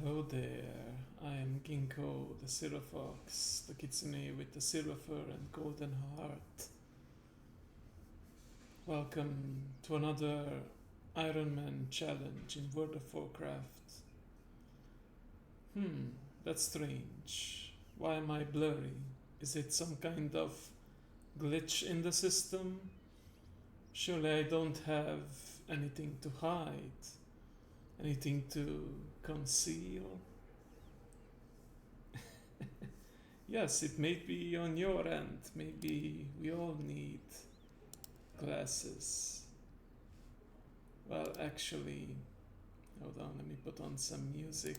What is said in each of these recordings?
Hello there, I am Ginkgo, the Silver Fox, the kitsune with the silver fur and golden heart. Welcome to another Ironman challenge in World of Warcraft. That's strange. Why am I blurry? Is it some kind of glitch in the system? Surely I don't have anything to hide, anything to conceal. Yes, it may be on your end. Maybe we all need glasses. Well, actually, hold on, let me put on some music.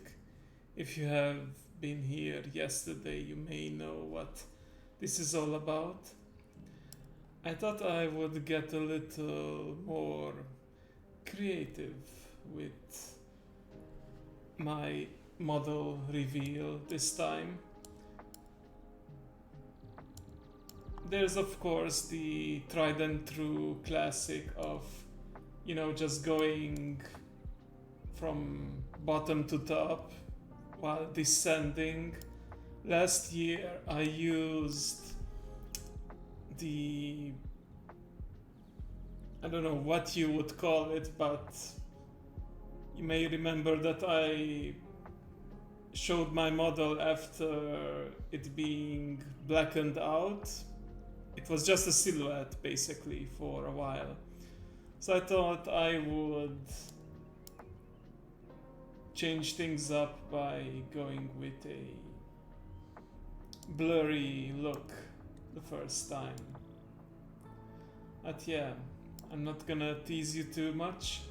If you have been here yesterday, you may know what this is all about. I thought I would get a little more creative with my model reveal this time. There's of course the tried and true classic of, just going from bottom to top while descending. Last year I used the, I don't know what you would call it, but you may remember that I showed my model after it being blackened out. It was just a silhouette basically for a while. So I thought I would change things up by going with a blurry look the first time. But yeah, I'm not gonna tease you too much.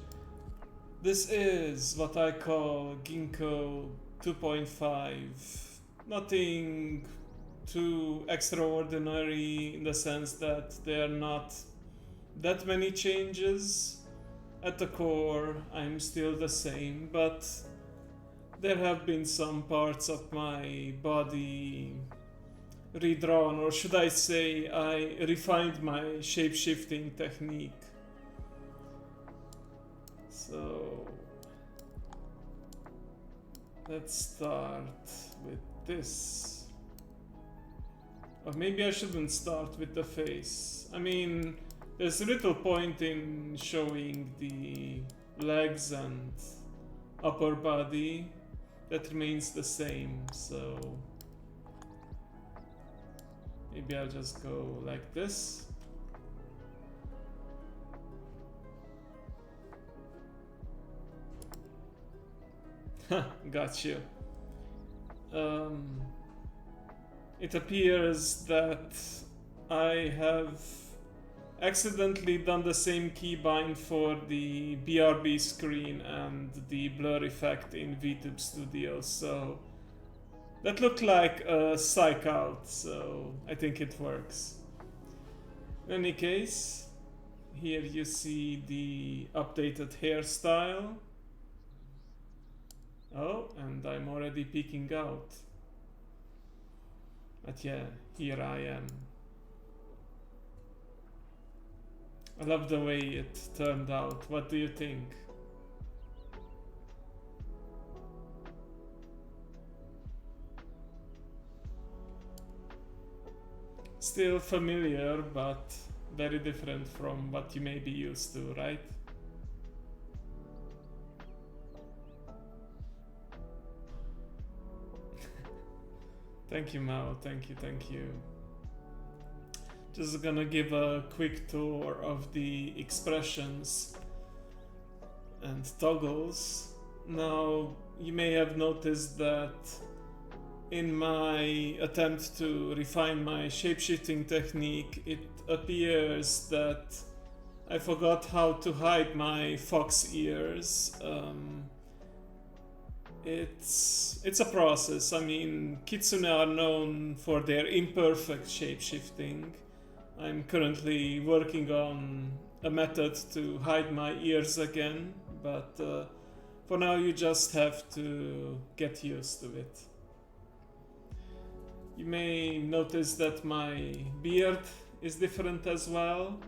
This is what I call Ginkgo 2.5. Nothing too extraordinary in the sense that there are not that many changes. At the core, I'm still the same, but there have been some parts of my body redrawn, or should I say, I refined my shape-shifting technique. So let's start with this. Or maybe I shouldn't start with the face. I mean, there's little point in showing the legs and upper body. That remains the same, so maybe I'll just go like this. Got you. It appears that I have accidentally done the same keybind for the BRB screen and the blur effect in VTube Studio, so that looked like a psych out, so I think it works. In any case, here you see the updated hairstyle. Oh, and I'm already peeking out. But yeah, here I am. I love the way it turned out. What do you think? Still familiar, but very different from what you may be used to, right? Thank you, Mao. Thank you. Just gonna give a quick tour of the expressions and toggles. Now, you may have noticed that in my attempt to refine my shapeshifting technique, it appears that I forgot how to hide my fox ears. It's a process. I mean, kitsune are known for their imperfect shapeshifting. I'm currently working on a method to hide my ears again, but for now you just have to get used to it. You may notice that my beard is different as well,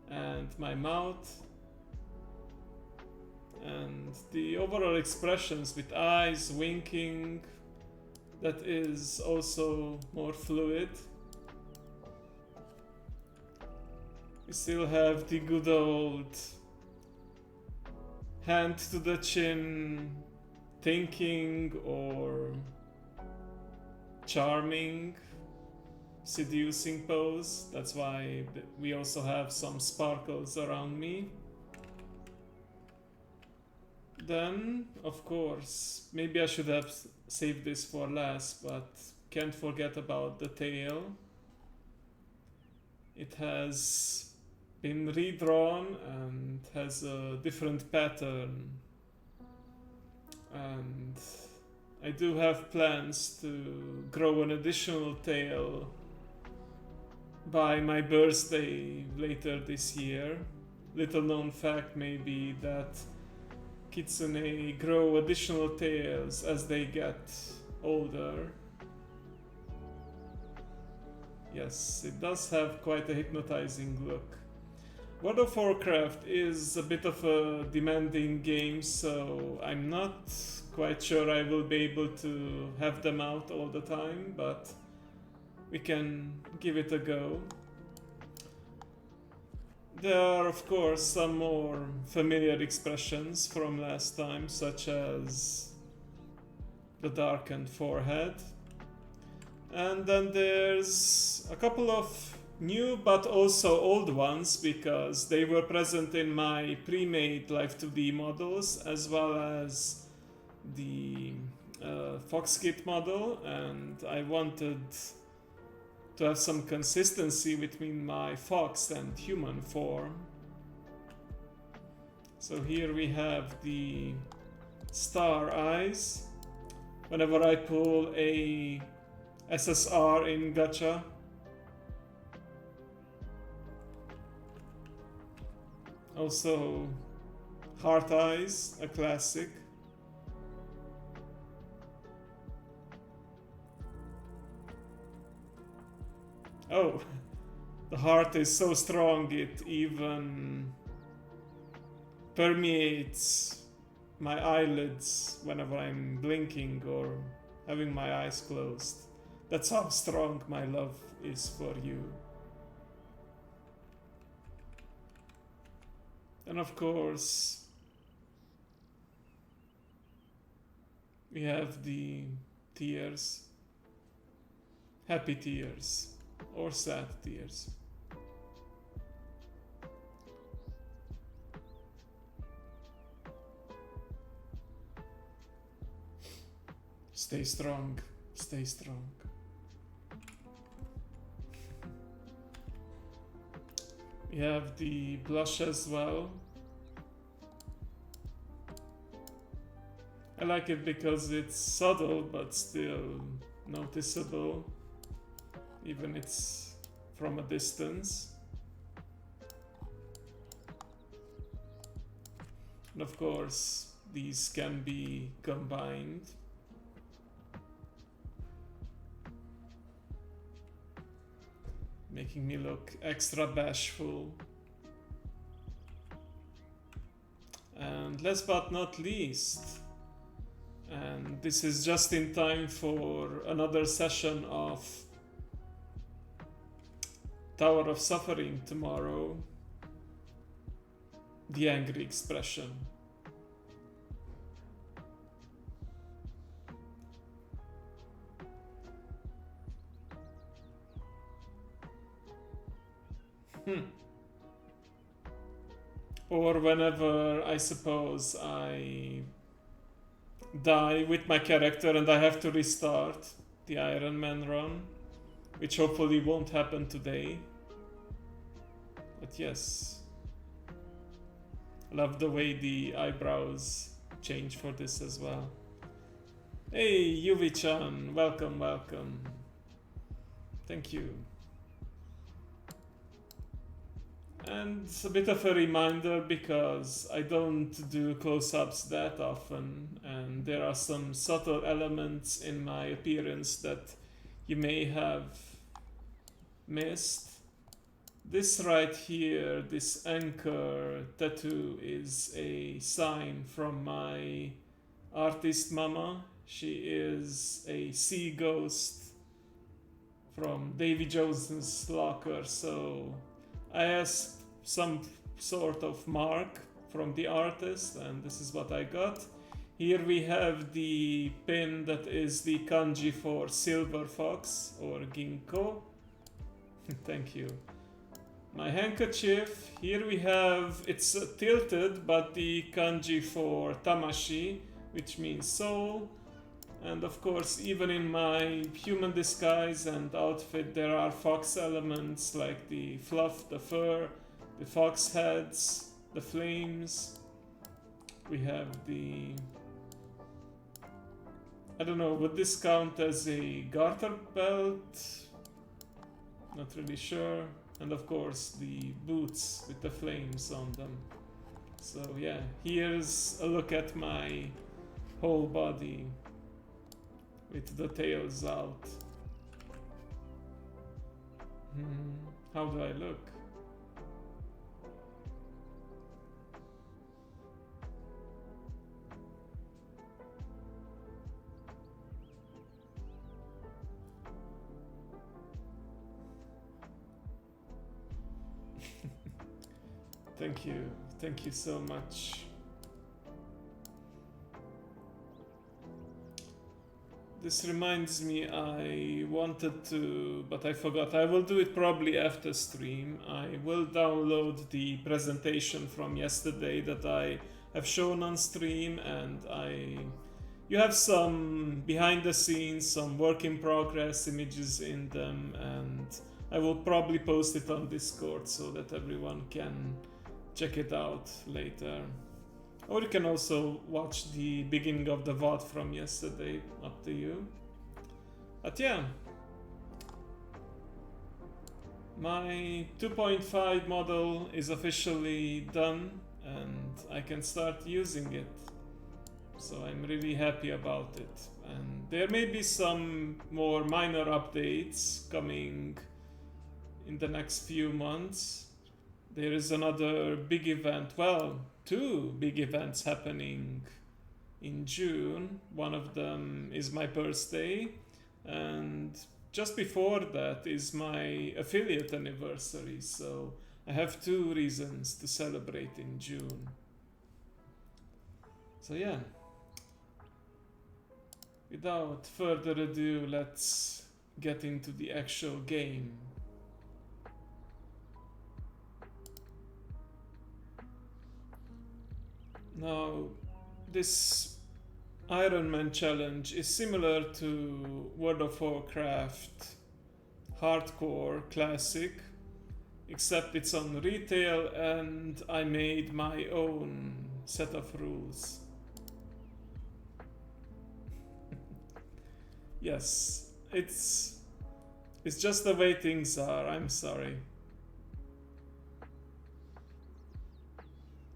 and my mouth, And the overall expressions with eyes, winking, that is also more fluid. We still have the good old hand to the chin, thinking or charming, seducing pose. That's why we also have some sparkles around me. Then, of course, maybe I should have saved this for last, but can't forget about the tail. It has been redrawn and has a different pattern. And I do have plans to grow an additional tail by my birthday later this year. Little known fact may be that kitsune grow additional tails as they get older. Yes, it does have quite a hypnotizing look. World of Warcraft is a bit of a demanding game, so I'm not quite sure I will be able to have them out all the time, but we can give it a go. There are, of course, some more familiar expressions from last time, such as the darkened forehead. And then there's a couple of new but also old ones, because they were present in my pre-made Live 2D models, as well as the Foxkit model, and I wanted to have some consistency between my fox and human form. So here we have the star eyes. Whenever I pull a SSR in gacha, also heart eyes, a classic. Oh, the heart is so strong it even permeates my eyelids whenever I'm blinking or having my eyes closed. That's how strong my love is for you. And of course, we have the tears, happy tears or sad tears. Stay strong, stay strong. We have the blush as well. I like it because it's subtle but still noticeable, even it's from a distance. And of course, these can be combined. Making me look extra bashful. And last but not least, and this is just in time for another session of Tower of Suffering tomorrow, the angry expression. Or whenever I suppose I die with my character and I have to restart the Ironman run, which hopefully won't happen today. But yes, love the way the eyebrows change for this as well. Hey, Yuvi-chan, welcome, welcome. Thank you. And a bit of a reminder, because I don't do close-ups that often, and there are some subtle elements in my appearance that you may have missed. This right here, this anchor tattoo, is a sign from my artist mama. She is a sea ghost from Davy Jones's locker, so I asked some sort of mark from the artist, and this is what I got. Here we have the pin that is the kanji for silver fox or ginkgo. Thank you. My handkerchief, here we have, it's tilted, but the kanji for tamashi, which means soul. And of course, even in my human disguise and outfit, there are fox elements like the fluff, the fur, the fox heads, the flames. We have the... I don't know, would this count as a garter belt? Not really sure. And of course, the boots with the flames on them. So yeah, here's a look at my whole body with the tails out. How do I look? Thank you so much. This reminds me, I wanted to, but I forgot. I will do it probably after stream. I will download the presentation from yesterday that I have shown on stream, and you have some behind the scenes, some work in progress images in them, and I will probably post it on Discord so that everyone can check it out later. Or you can also watch the beginning of the VOD from yesterday, up to you. But yeah, my 2.5 model is officially done and I can start using it. So I'm really happy about it. And there may be some more minor updates coming in the next few months. There is another big event, well, two big events happening in June. One of them is my birthday, and just before that is my affiliate anniversary, so I have 2 reasons to celebrate in June. So yeah, without further ado, let's get into the actual game. Now, this Ironman challenge is similar to World of Warcraft Hardcore Classic, except it's on retail and I made my own set of rules. Yes, it's just the way things are, I'm sorry.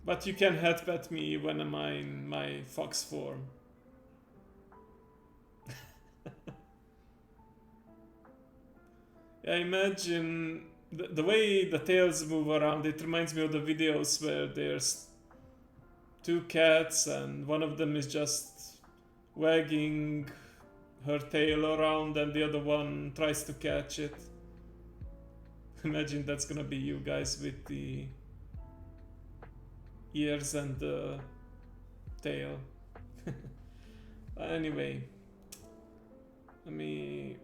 But you can headbutt me when I'm in my fox form. I imagine the way the tails move around, it reminds me of the videos where there's 2 cats and one of them is just wagging her tail around and the other one tries to catch it. Imagine that's gonna be you guys with the ears and the tail. Anyway, let me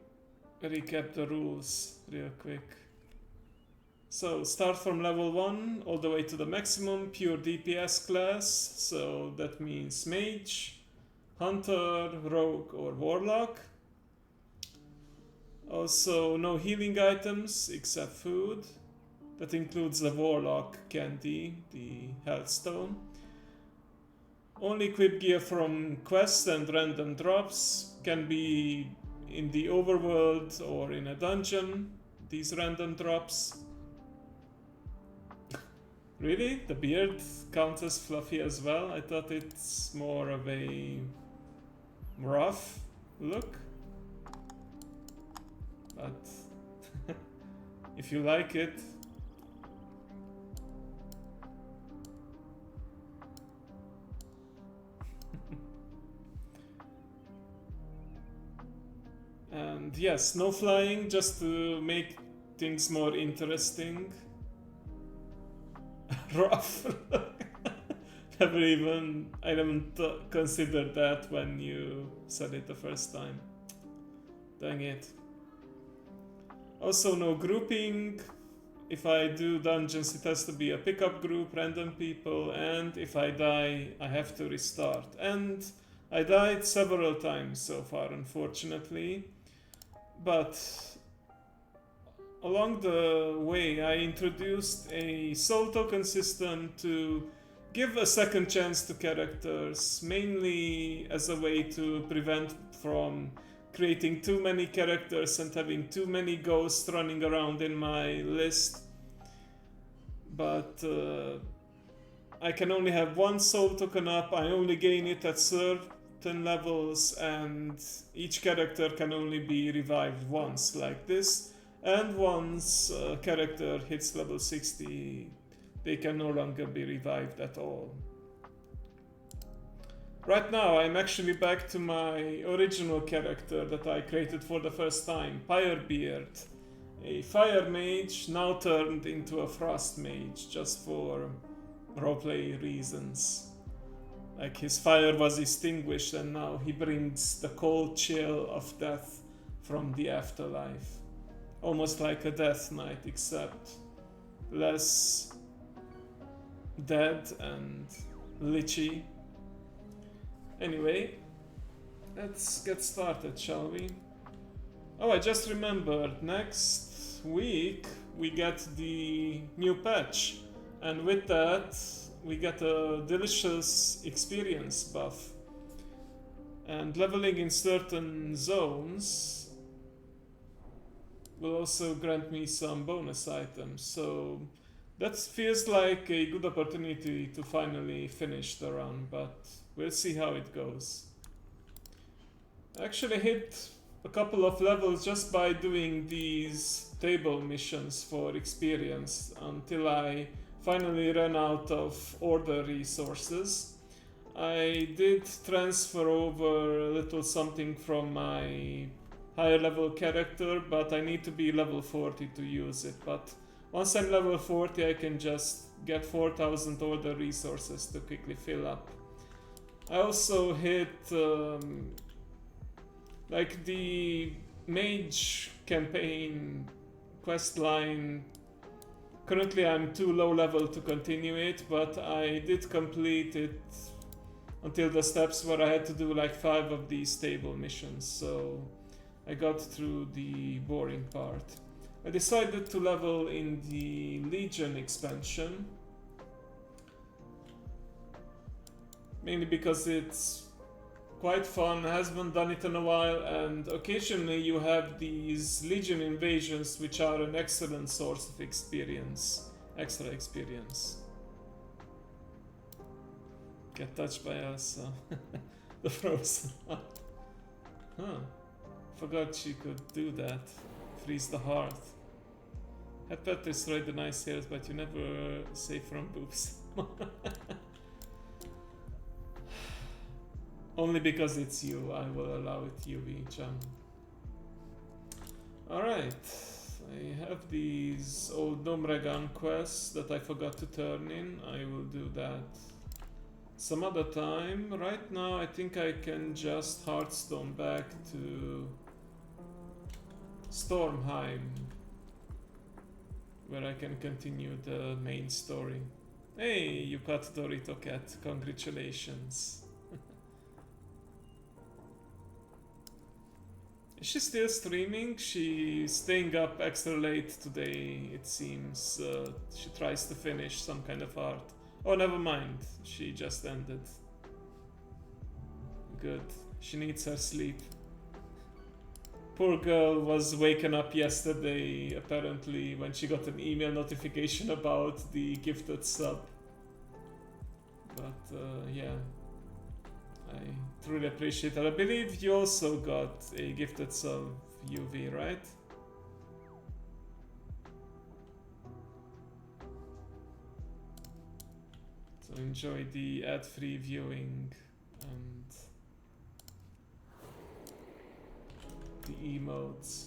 recap the rules real quick. So start from level 1 all the way to the maximum, pure DPS class, so that means mage, hunter, rogue or warlock. Also no healing items except food. That includes the warlock candy, the health stone. Only equip gear from quests and random drops, can be in the overworld or in a dungeon, these random drops. Really? The beard counts as fluffy as well? I thought it's more of a rough look. But if you like it, And yes, no flying, just to make things more interesting. Rough. I haven't considered that when you said it the first time. Dang it. Also, no grouping. If I do dungeons, it has to be a pickup group, random people, and if I die, I have to restart. And I died several times so far, unfortunately. But along the way, I introduced a soul token system to give a second chance to characters, mainly as a way to prevent from creating too many characters and having too many ghosts running around in my list. But I can only have one soul token up, I only gain it at certain levels, and each character can only be revived once, like this. And once a character hits level 60, they can no longer be revived at all. Right now I'm actually back to my original character that I created for the first time, Pyrebeard, a fire mage now turned into a frost mage just for roleplay reasons. Like his fire was extinguished and now he brings the cold chill of death from the afterlife. Almost like a death knight, except less dead and lichy. Anyway, let's get started, shall we? Oh, I just remembered, next week we get the new patch, and with that we get a delicious experience buff. And leveling in certain zones will also grant me some bonus items, so that feels like a good opportunity to finally finish the run, but we'll see how it goes. I actually hit a couple of levels just by doing these table missions for experience until I finally ran out of order resources. I did transfer over a little something from my higher level character, but I need to be level 40 to use it. But once I'm level 40, I can just get 4,000 order resources to quickly fill up. I also hit like the mage campaign quest line. Currently I'm too low level to continue it, but I did complete it until the steps where I had to do like 5 of these table missions, so I got through the boring part. I decided to level in the Legion expansion, mainly because it's quite fun, haven't done it in a while, and occasionally you have these Legion invasions which are an excellent source of experience, extra experience. Get touched by us, the frozen heart. Huh, forgot she could do that, freeze the heart. Had pet destroyed the nice hairs, but you never say from boobs. Only because it's you, I will allow it, UV-chan. Alright, I have these old Nomregan quests that I forgot to turn in. I will do that some other time. Right now I think I can just Hearthstone back to Stormheim, where I can continue the main story. Hey, you got Dorito Cat, congratulations. Is she still streaming? She's staying up extra late today, it seems. She tries to finish some kind of art. Oh, never mind. She just ended. Good. She needs her sleep. Poor girl was waken up yesterday, apparently, when she got an email notification about the gifted sub. But, yeah. I truly appreciate it. I believe you also got a gifted sub, UV, right? So enjoy the ad-free viewing and the emotes.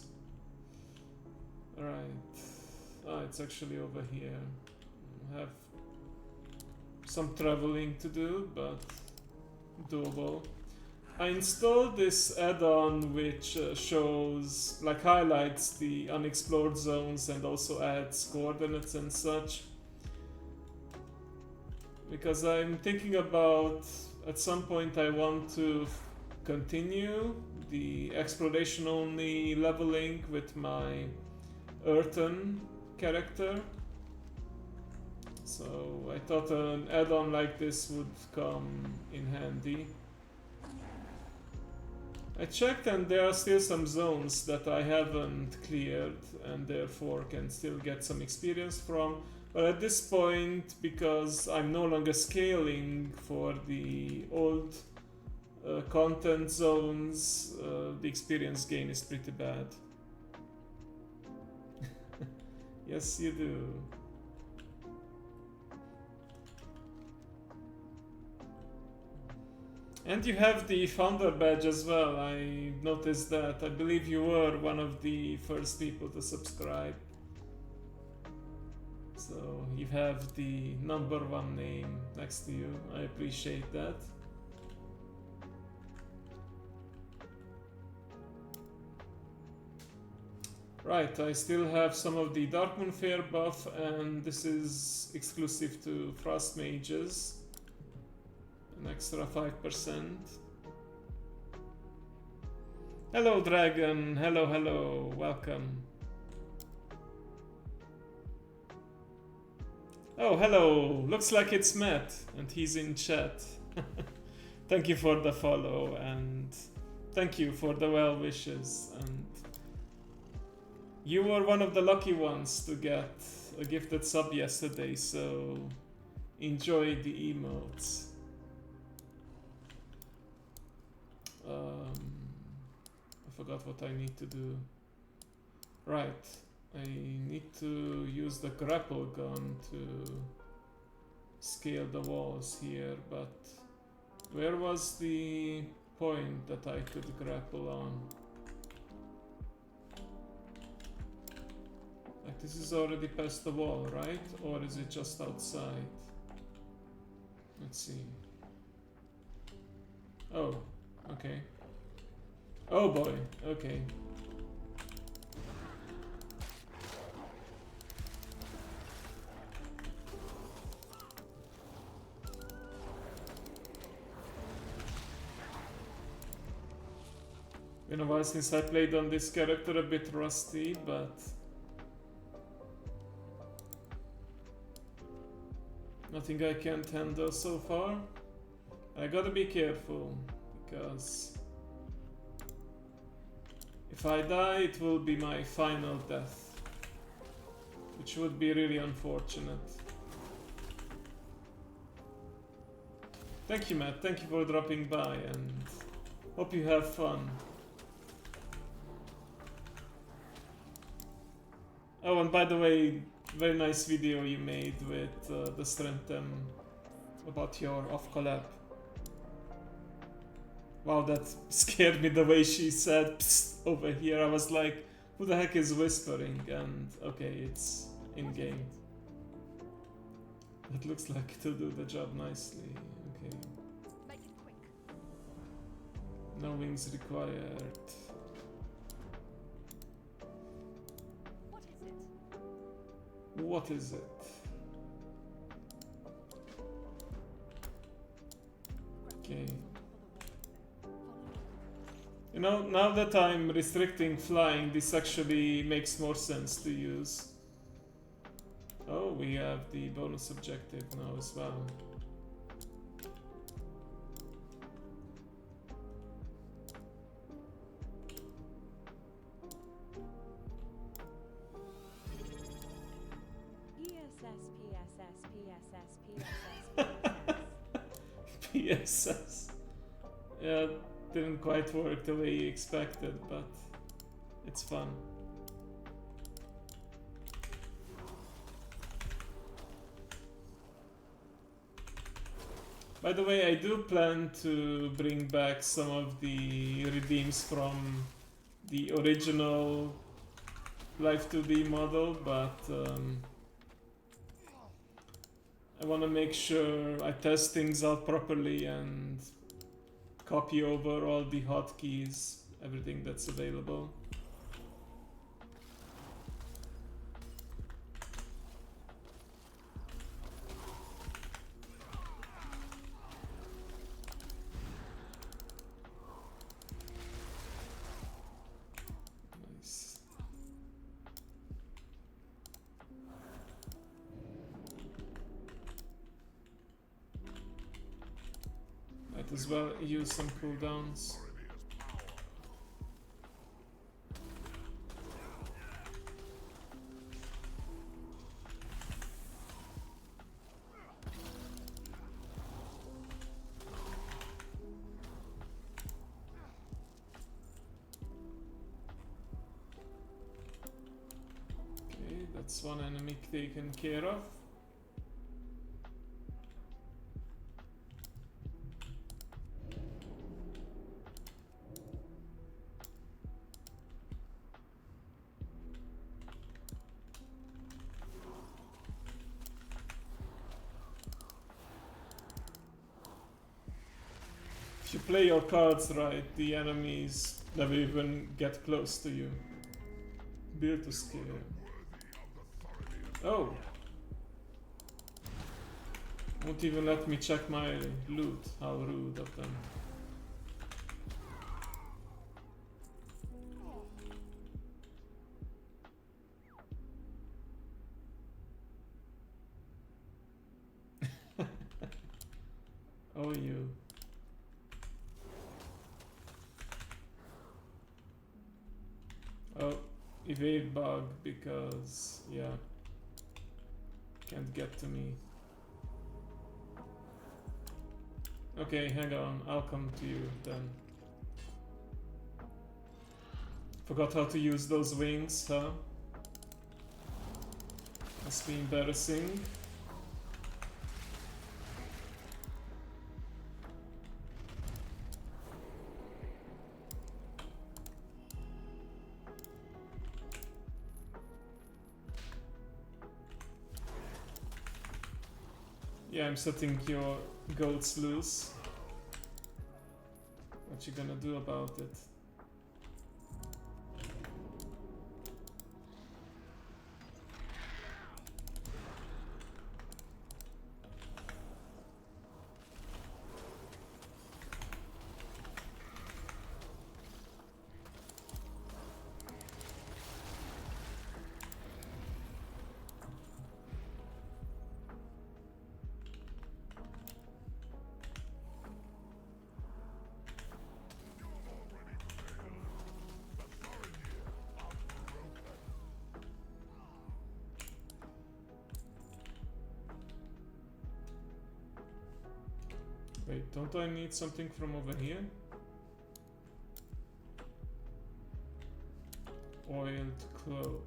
Right. Ah, it's actually over here. I have some traveling to do, but doable. I installed this add-on which shows, like, highlights the unexplored zones and also adds coordinates and such. Because I'm thinking about, at some point I want to continue the exploration only leveling with my earthen character. So I thought an add-on like this would come in handy. I checked and there are still some zones that I haven't cleared and therefore can still get some experience from. But at this point, because I'm no longer scaling for the old content zones, the experience gain is pretty bad. Yes, you do. And you have the founder badge as well. I noticed that. I believe you were one of the first people to subscribe. So you have the #1 name next to you. I appreciate that. Right, I still have some of the Darkmoon Fair buff, and this is exclusive to Frost Mages. An extra 5%. Hello, Dragon. Hello, hello. Welcome. Oh, hello. Looks like it's Matt, and he's in chat. Thank you for the follow, and thank you for the well wishes. And you were one of the lucky ones to get a gifted sub yesterday, so enjoy the emotes. I forgot what I need to do. Right, I need to use the grapple gun to scale the walls here, but where was the point that I could grapple on? Like, this is already past the wall, right? Or is it just outside? Let's see. Oh, okay. Oh boy, okay. Been a while since I played on this character, a bit rusty, but nothing I can't handle so far. I gotta be careful, because if I die, it will be my final death, which would be really unfortunate. Thank you, Matt. Thank you for dropping by, and hope you have fun. Oh, and by the way, very nice video you made with the Strengthem about your off collab. Wow, that scared me the way she said psst over here. I was like, who the heck is whispering? And okay, it's in game. That looks like it'll do the job nicely. Okay. Make it quick. No wings required. What is it? What is it? Okay. You know, now that I'm restricting flying, this actually makes more sense to use. Oh, we have the bonus objective now as well. PSS. Yeah, didn't quite work the way you expected, but it's fun. By the way, I do plan to bring back some of the redeems from the original Live 2D model, but I want to make sure I test things out properly and copy over all the hotkeys, everything that's available. Nice. Might as well use some cooldowns. Okay, that's one enemy taken care of. If you play your cards right, the enemies never even get close to you. Build to scale. Oh! Won't even let me check my loot. How rude of them. Oh, you. Oh, evade bug because, yeah, can't get to me. Okay, hang on, I'll come to you then. Forgot how to use those wings, huh? Must be embarrassing. Yeah, I'm setting your goats loose. What you gonna do about it? Wait, don't I need something from over here? Oiled cloak.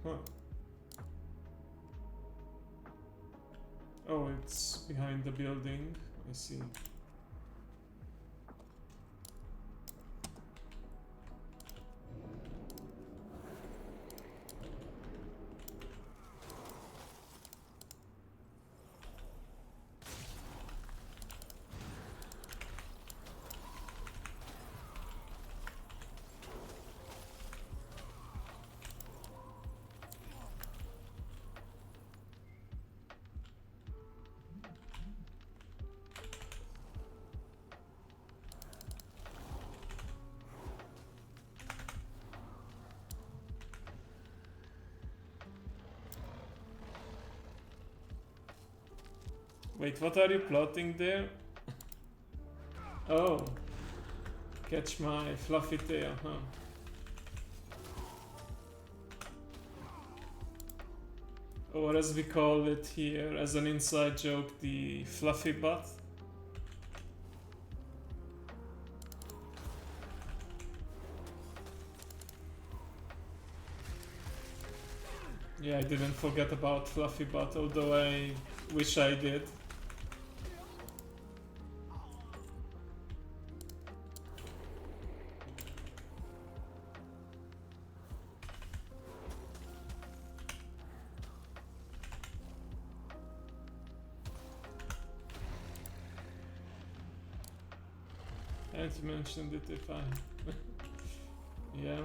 Huh. Oh, it's behind the building. I see. Wait, what are you plotting there? Oh, catch my fluffy tail, huh? Or as we call it here, as an inside joke, the fluffy butt. Yeah, I didn't forget about fluffy butt, although I wish I did. might have mentioned it if I... yeah.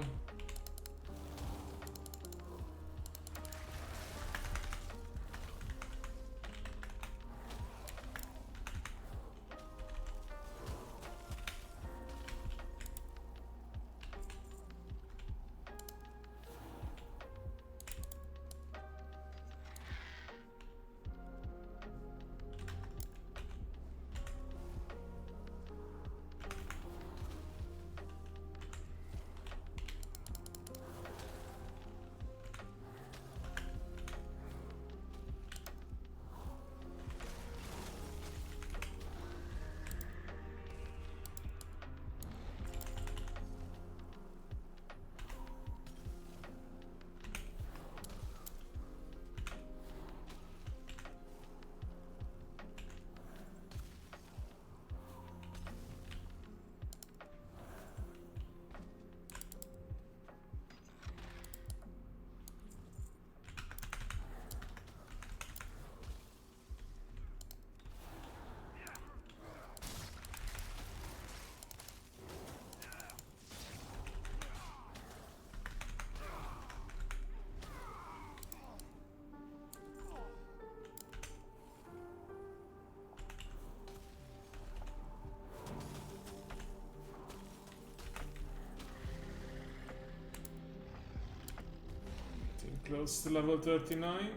Close to level 39.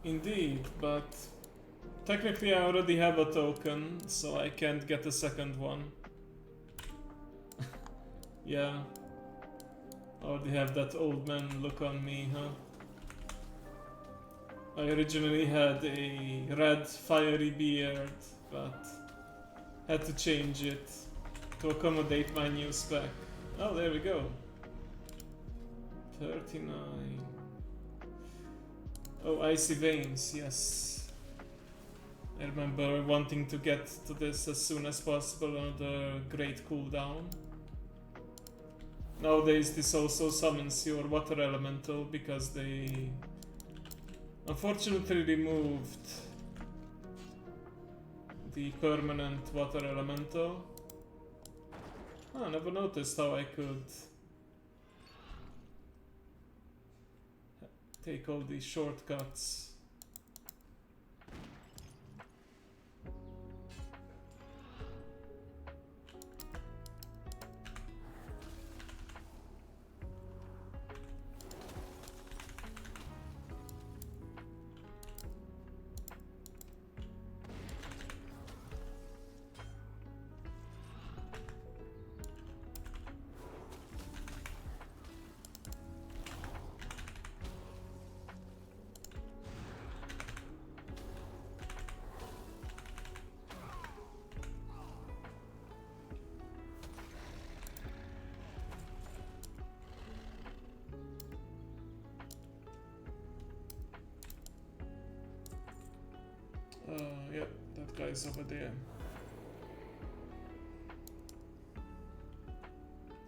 Indeed, but technically I already have a token, so I can't get a second one. Yeah. I already have that old man look on me, huh? I originally had a red fiery beard, but had to change it to accommodate my new spec. Oh, there we go. 39. Oh, icy veins, yes. I remember wanting to get to this as soon as possible on the great cooldown. Nowadays this also summons your water elemental because they unfortunately removed the permanent water elemental. Oh, I never noticed how I could take all these shortcuts. Yep, that guy's over there.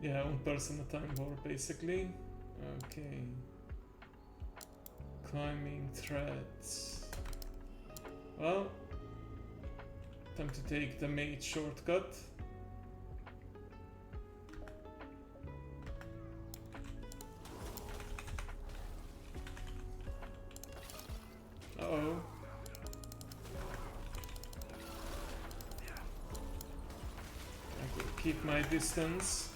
Yeah, one person at a time war, basically. Okay. Climbing threads. Well, time to take the mage shortcut. Uh-oh. Keep my distance.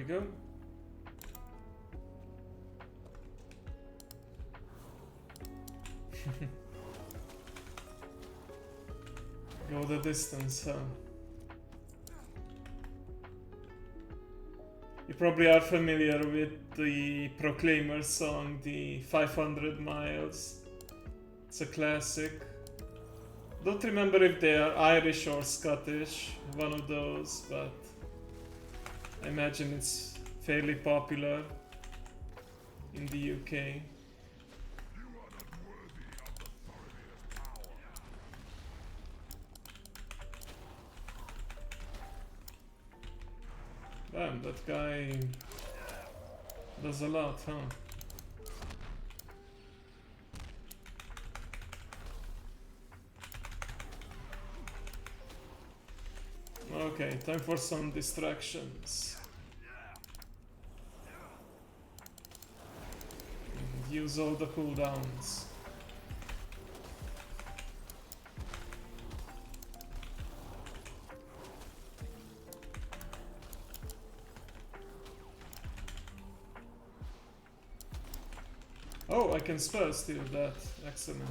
we go. Go the distance, huh? You probably are familiar with the Proclaimer song, the 500 Miles. It's a classic. Don't remember if they are Irish or Scottish, one of those, but I imagine it's fairly popular in the UK. Damn, that guy does a lot, huh? Okay, time for some distractions. Use all the cooldowns. Oh, I can spell steal that. Excellent.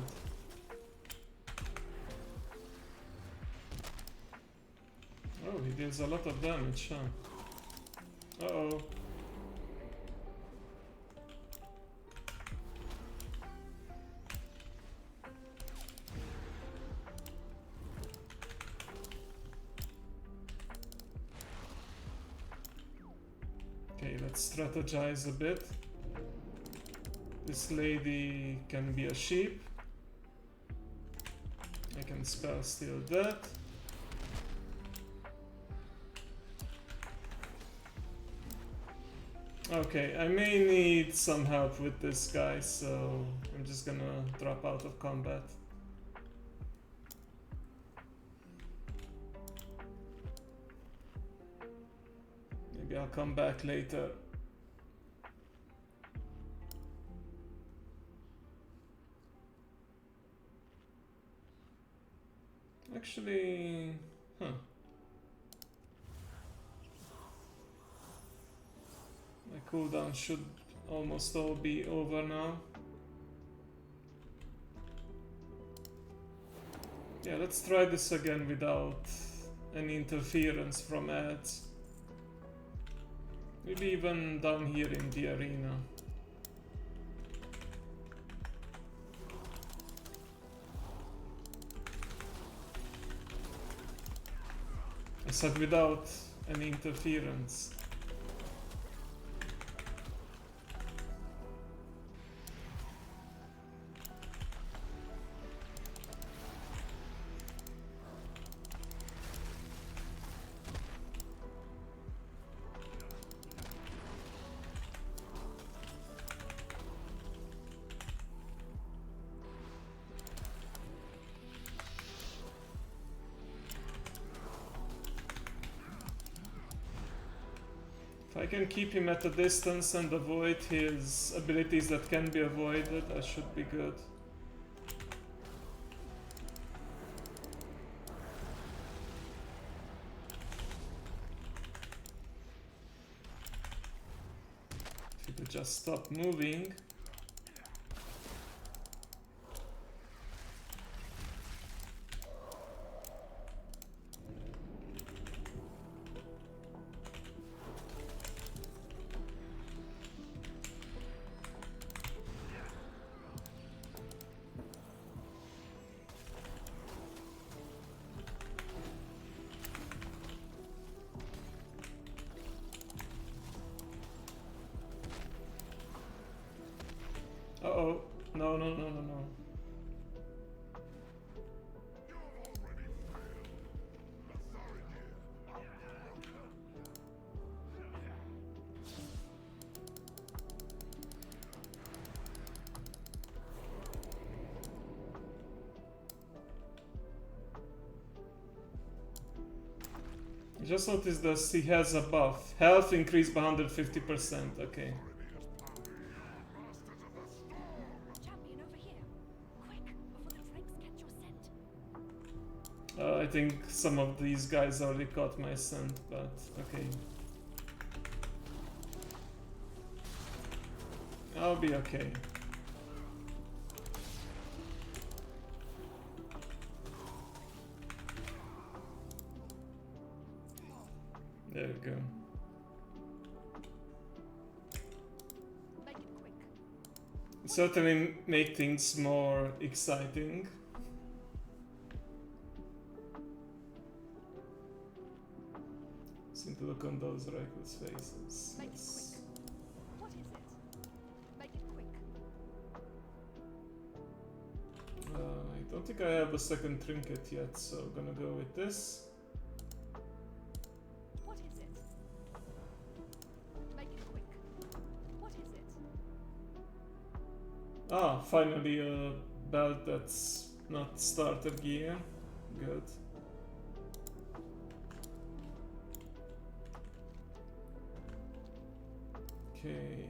Oh, he deals a lot of damage, huh? Uh-oh. Okay, let's strategize a bit. This lady can be a sheep. I can spell steal that. Okay, I may need some help with this guy, so I'm just gonna drop out of combat. Maybe I'll come back later. Actually, huh. My cooldown should almost all be over now. Yeah, let's try this again without any interference from ads. Maybe even down here in the arena. I said without any interference. If I can keep him at a distance and avoid his abilities that can be avoided, I should be good. If he could just stop moving. Uh-oh. No, no, no, no, no. I just noticed this, he has a buff. Health increased by 150%, okay. I think some of these guys already caught my scent, but okay. I'll be okay. There we go. Make it quick. Certainly make things more exciting. Seem to look on those reckless faces. Make it Yes. quick. What is it? Make it quick. I don't think I have a second trinket yet, so gonna go with this. What is it? Make it quick. What is it? Ah, finally a belt that's not starter gear. Good. Okay.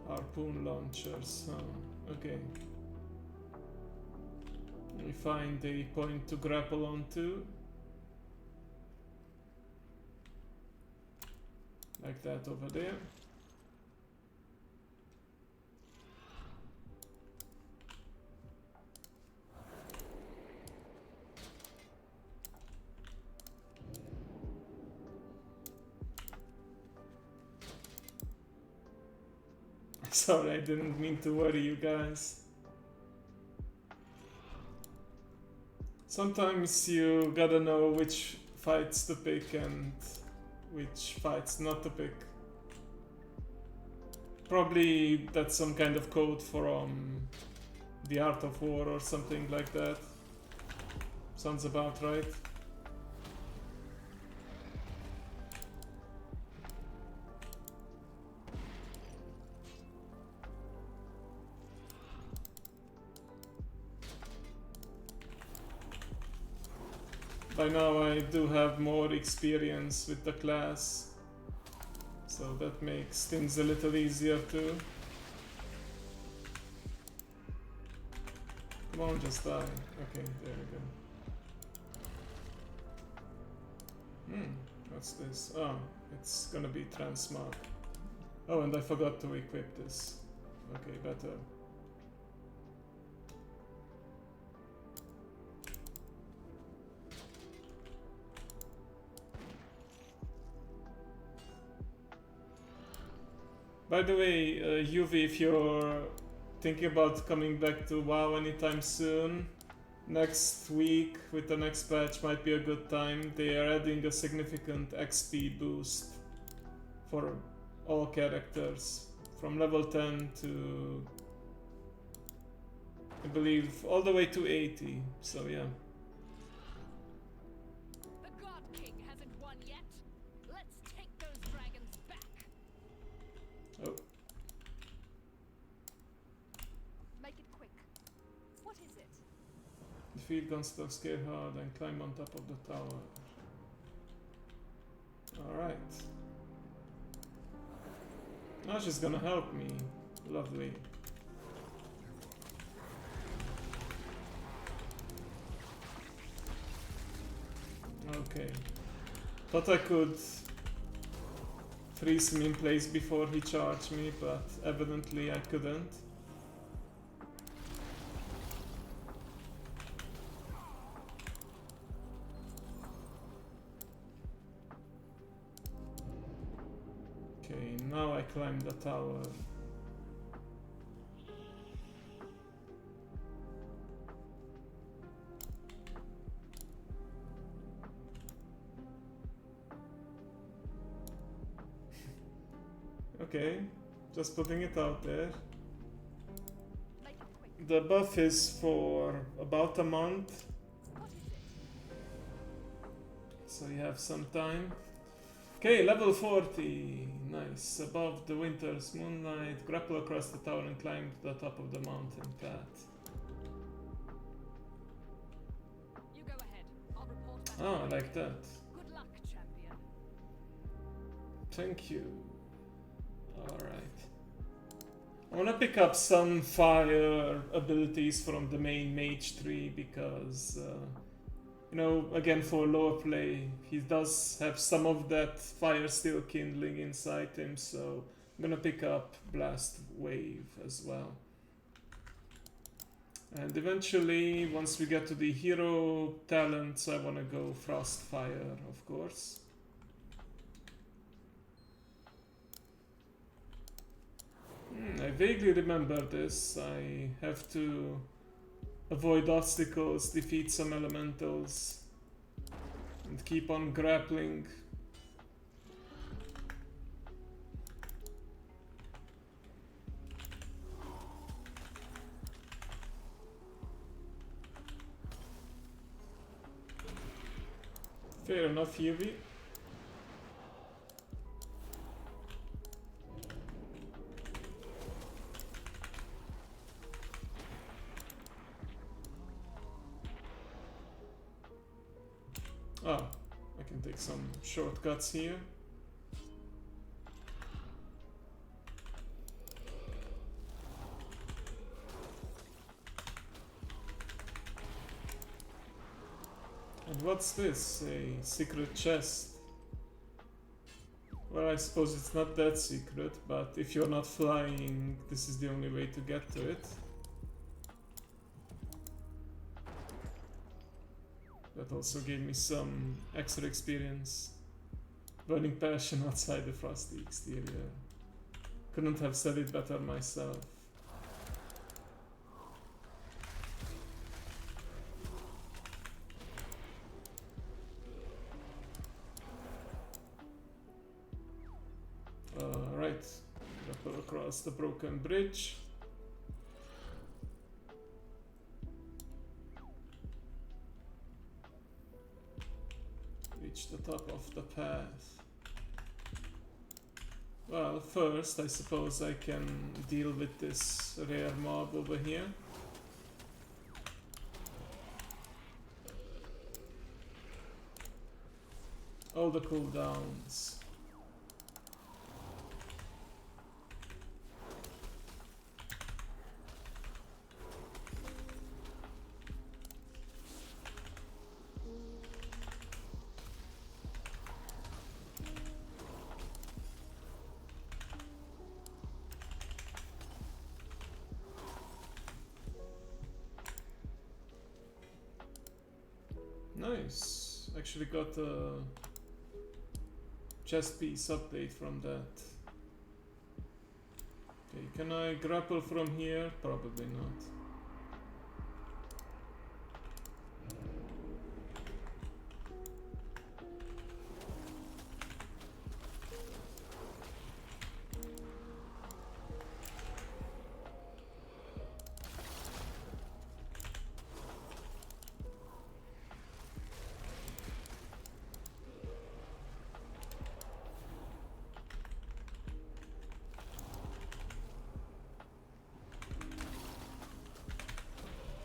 Harpoon launchers, huh? Okay. We find a point to grapple onto. Like that over there. Sorry, I didn't mean to worry you guys. Sometimes you gotta know which fights to pick and which fights not to pick. Probably that's some kind of code from the Art of War or something like that. Sounds about right. By now I do have more experience with the class, so that makes things a little easier too. Come on, just die. Okay, there we go. What's this? Oh, it's gonna be transmog. Oh, and I forgot to equip this. Okay, better. By the way, UV, if you're thinking about coming back to WoW anytime soon, next week with the next patch might be a good time. They are adding a significant XP boost for all characters from level 10 to, I believe, all the way to 80. So yeah. The God King hasn't won yet. Let's take those dragons back. Oh, Make it quick. What is it? the field guns still scale hard and climb on top of the tower. Alright. Now she's gonna help me. Lovely. Okay. Thought I could freeze him in place before he charged me, but evidently I couldn't. Okay, now I climb the tower. Okay, just putting it out there. Make it quick. The buff is for about a month, What is it? so you have some time. Okay, level 40. Nice. Above the winter's moonlight, grapple across the tower and climb to the top of the mountain path. You go ahead. I'll report back. Oh, I like that. Good luck, champion. Thank you. Alright. I wanna pick up some fire abilities from the main mage tree because, you know, again for lower play, he does have some of that fire still kindling inside him, so I'm gonna pick up Blast Wave as well. And eventually, once we get to the hero talents, I wanna go Frost Fire, of course. I vaguely remember this. I have to avoid obstacles, defeat some elementals, and keep on grappling. Fair enough, Yuvi. Ah, I can take some shortcuts here. And what's this? A secret chest. Well, I suppose it's not that secret, but if you're not flying, this is the only way to get to it. That also gave me some extra experience. Burning passion outside the frosty exterior. Couldn't have said it better myself. Right, grapple across the broken bridge. Reach the top of the path. Well, first I suppose I can deal with this rare mob over here. All the cooldowns. Nice. Actually got a chest piece update from that. Okay, can I grapple from here? Probably not.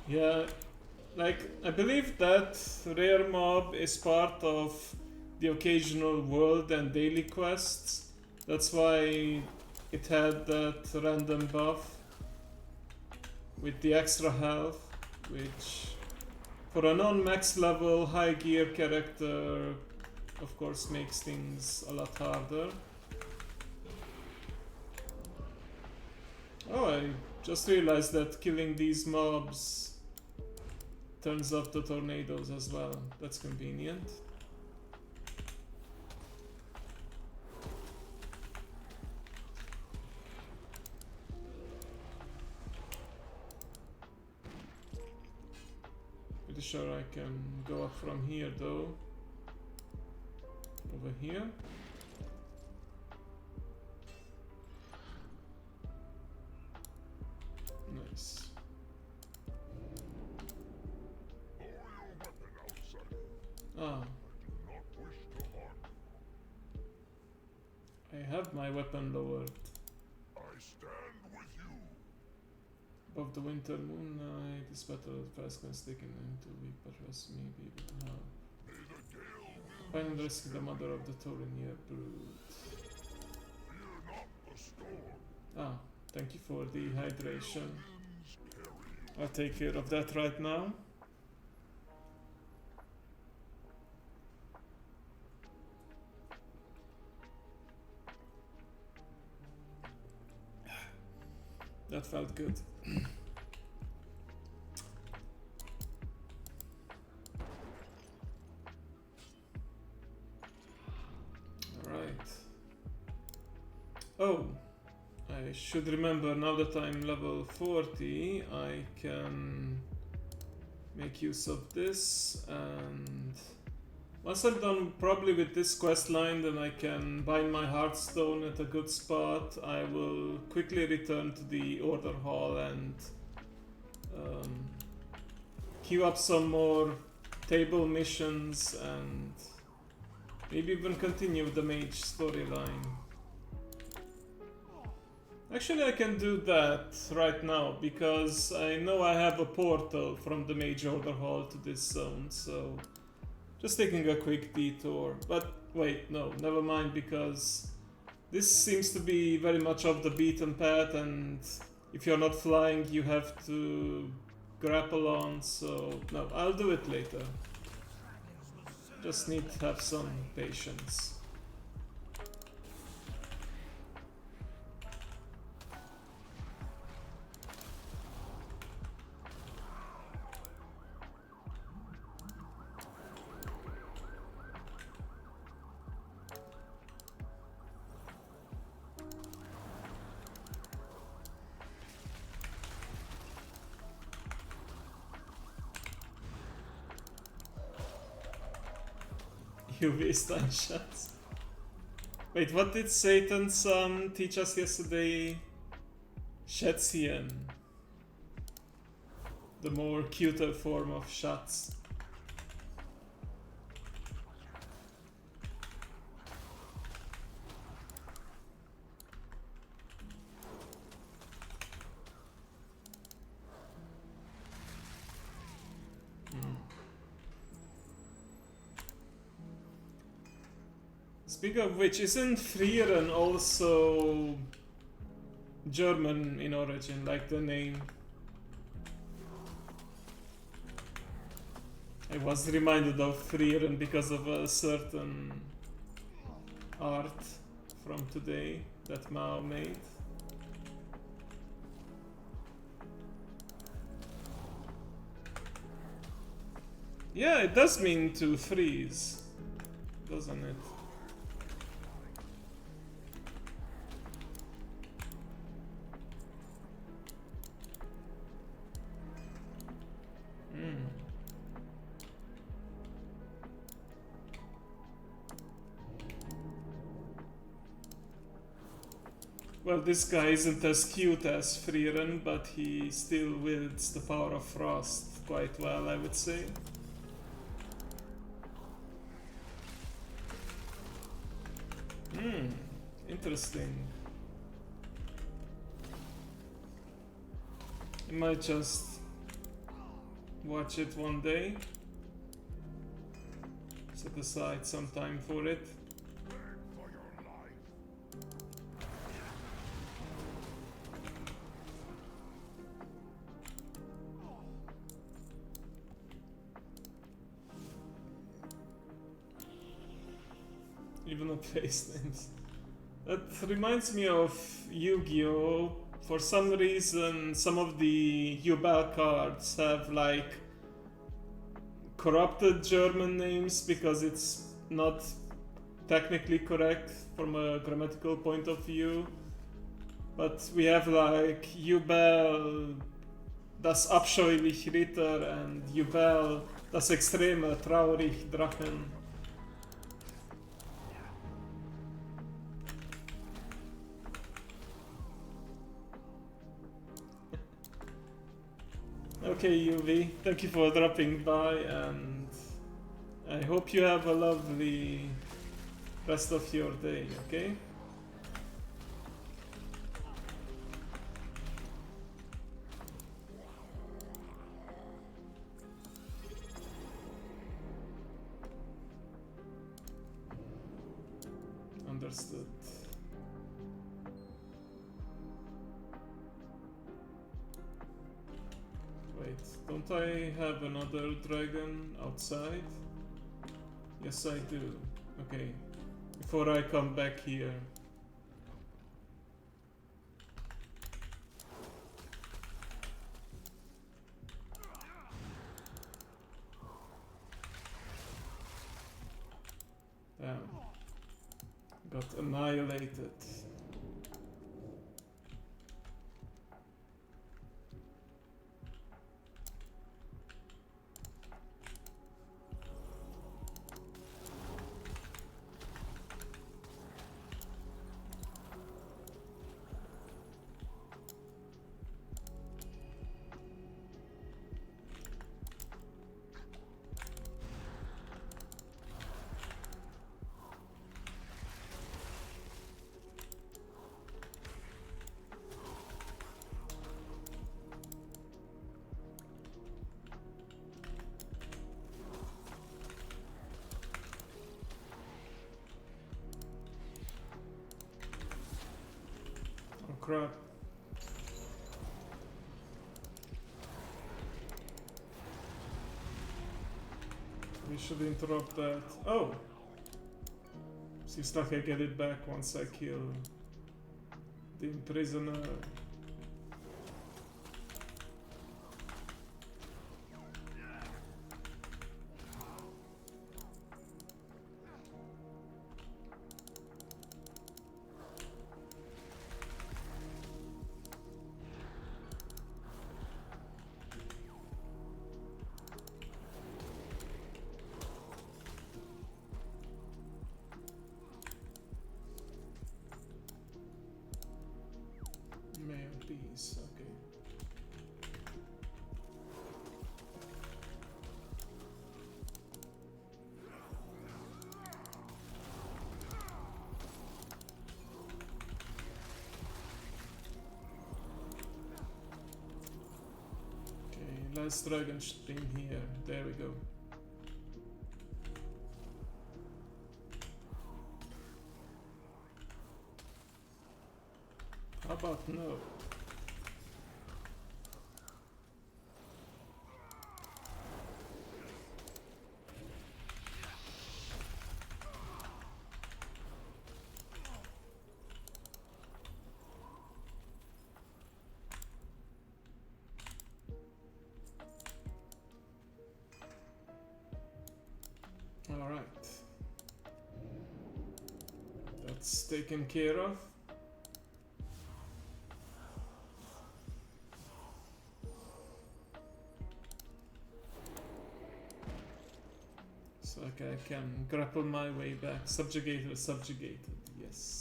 Yeah, like, I believe that rare mob is part of the occasional world and daily quests. That's why it had that random buff with the extra health, which for a non-max level high gear character of course makes things a lot harder. Oh, I just realized that killing these mobs turns up the tornadoes as well. That's convenient. Pretty sure I can go up from here though. Over here. Nice. Ah. I have my weapon lowered. I stand with you. Above the winter moonlight, this battle of fast can stick in into weak, but trust me, be able to help. May the gale winds Find and rescue the mother of the Taurinier brood. fear not the storm. Ah, thank you for the hydration. Winds carry you. I'll take care of that right now. That felt good. Alright. Oh, I should remember now that I'm level 40, I can make use of this, and once I'm done probably with this quest line, then I can bind my Hearthstone at a good spot. I will quickly return to the Order Hall and queue up some more table missions and maybe even continue the mage storyline. Actually, I can do that right now because I know I have a portal from the Mage Order Hall to this zone, so just taking a quick detour. But wait, no, never mind, because this seems to be very much off the beaten path, and if you're not flying, you have to grapple on, so no, I'll do it later. Just need to have some patience. UV stun shots. Wait, what did Satan's teach us yesterday? Shetzian. The more cuter form of shots. Speaking of which, isn't Frieren also German in origin, like the name? I was reminded of Frieren because of a certain art from today that Mao made. Yeah, it does mean to freeze, doesn't it? Well, this guy isn't as cute as Frieren, but he still wields the power of frost quite well, I would say. Interesting. I might just watch it one day. Set aside some time for it. For your life. Even on place names. That reminds me of Yu-Gi-Oh! For some reason, some of the Yubel cards have like corrupted German names because it's not technically correct from a grammatical point of view. But we have like Jubel, das abscheulich Ritter, and Jubel, das extreme traurig Drachen. Okay, UV, thank you for dropping by, and I hope you have a lovely rest of your day, okay? Understood. Wait, don't I have another dragon outside? Yes, I do. Okay, before I come back here. got annihilated. Oh crap. We should interrupt that. Oh! Seems like I get it back once I kill the imprisoner. Male piece, okay. Okay, last dragon should be in here. There we go. How about no? Alright. That's taken care of. So okay, I can grapple my way back. Subjugated, subjugated, yes.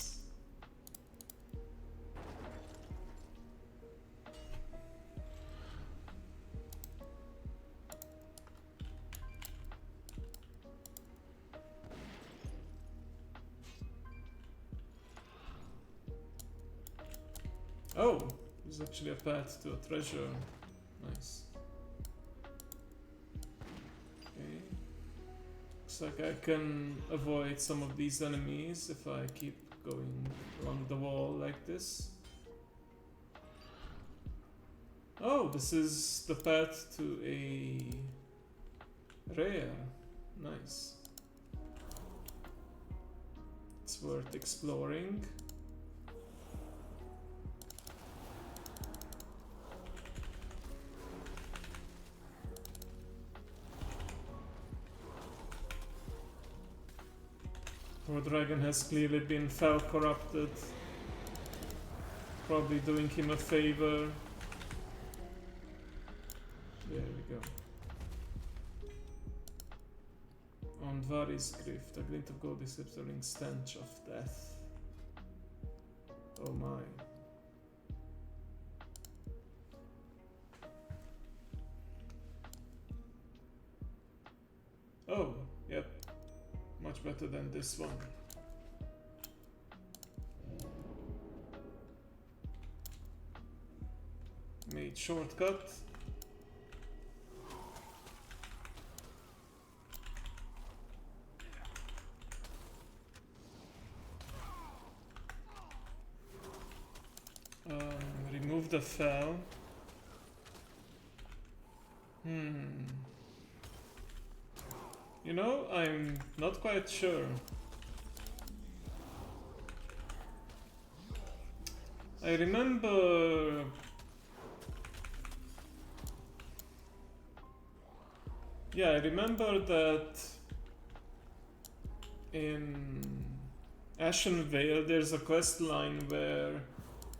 Oh, there's actually a path to a treasure. Nice. Okay. Looks like I can avoid some of these enemies if I keep going along the wall like this. Oh, this is the path to a rare. Nice. It's worth exploring. Our dragon has clearly been fell corrupted. Probably doing him a favor. There we go. On Vari's Grift, a glint of gold is ring stench of death. Oh my. Oh, yep. Much better than this one. Made shortcut. Remove the fell. You know, I'm not quite sure. I remember... Yeah, I remember that in Ashen Vale, there's a quest line where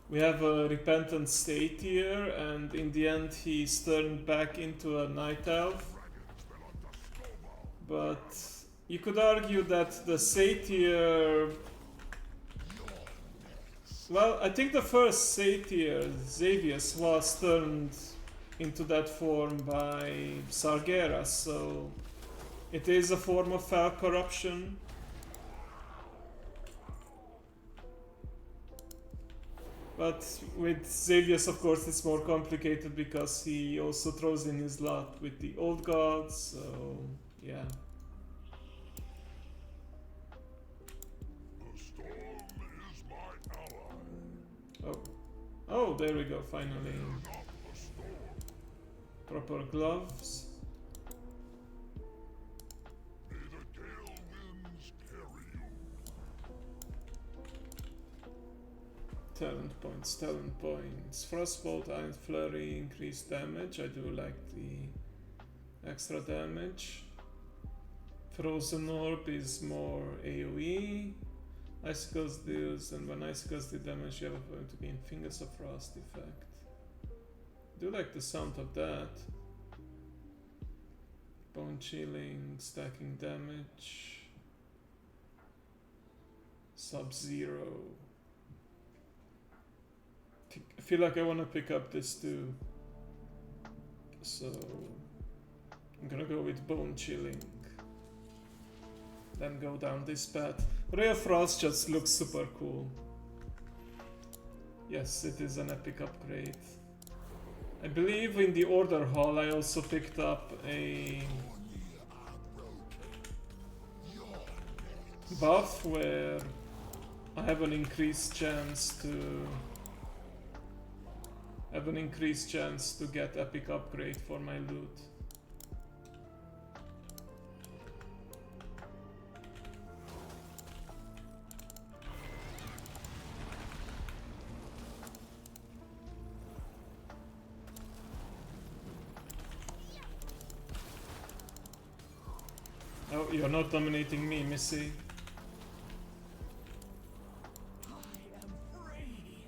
we have a repentant state here, and in the end he's turned back into a night elf. But you could argue that the satyr. Well, I think the first satyr, Xavius, was turned into that form by Sargeras, so it is a form of foul corruption. But with Xavius, of course, it's more complicated because he also throws in his lot with the old gods, so yeah. The storm is my ally. Oh. Oh, there we go, finally. Not the storm. Proper gloves. May the gale winds carry you. Talent points, talent points. Frostbolt, Iron Flurry, increased damage. I do like the extra damage. Frozen Orb is more AoE. Icicles deals, and when icicles do damage, you have a point to gain Fingers of Frost effect. Do like the sound of that. Bone chilling, stacking damage. Sub-Zero. I feel like I want to pick up this too. So I'm gonna go with Bone Chilling. Then go down this path. Ray of Frost just looks super cool. Yes, it is an epic upgrade. I believe in the Order Hall I also picked up a buff where I have an increased chance to get epic upgrade for my loot. Oh, you're not dominating me, Missy. I am free.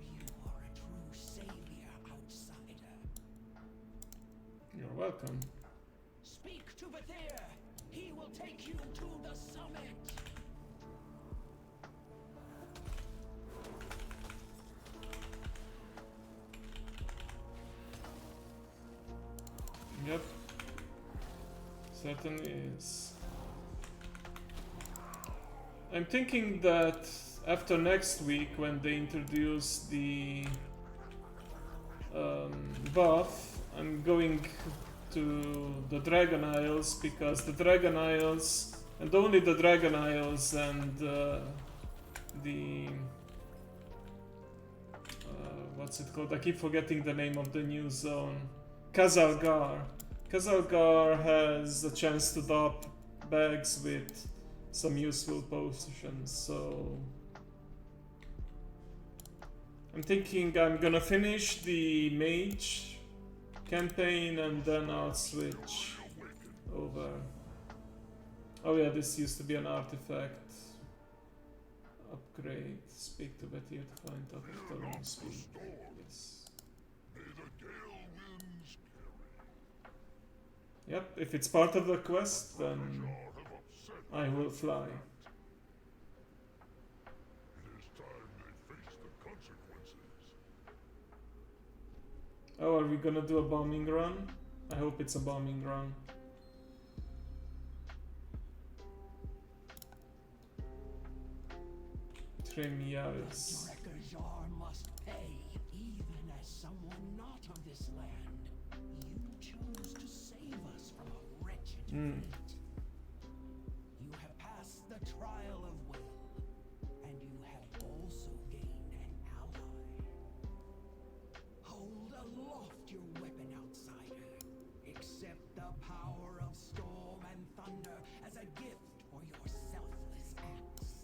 You are a true savior, outsider. You're welcome. Speak to Bathir. He will take you to the summit. Yep. Certainly is. I'm thinking that after next week, when they introduce the buff, I'm going to the Dragon Isles, because the Dragon Isles, and only the Dragon Isles, and the what's it called? I keep forgetting the name of the new zone. Kazalgar. Kazalgar has a chance to drop bags with some useful potions, so I'm thinking I'm gonna finish the mage campaign and then I'll switch over. Oh yeah, this used to be an artifact upgrade. Speak to Betty to find out if the wrong speed. Yes. May the gale winds carry. Yep, if it's part of the quest, then Jar have upset. I will fly. It is time they face the consequences. Oh, are we gonna do a bombing run? I hope it's a bombing run. Trim yards. Jar must pay, even as someone not of this land. You chose to save us from a wretched fate. You have passed the trial of will, and you have also gained an ally. Hold aloft your weapon, outsider. Accept the power of storm and thunder as a gift for your selfless acts.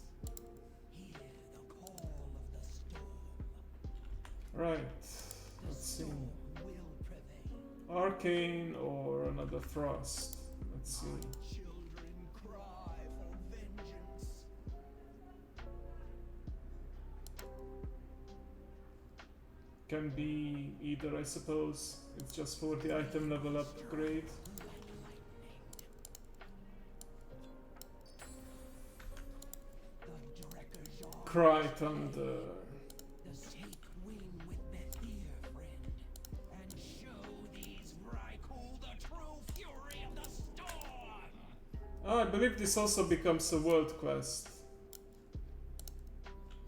Hear the call of the storm. Right. Let's see. Storm will prevail. Arcane or another frost. Let's see. Children cry for vengeance. can be either, I suppose. It's just for the item level upgrade. Cry Thunder. Take wing with Bethir, friend, and show these Vrykul the true fury of the storm! Oh, I believe this also becomes a world quest.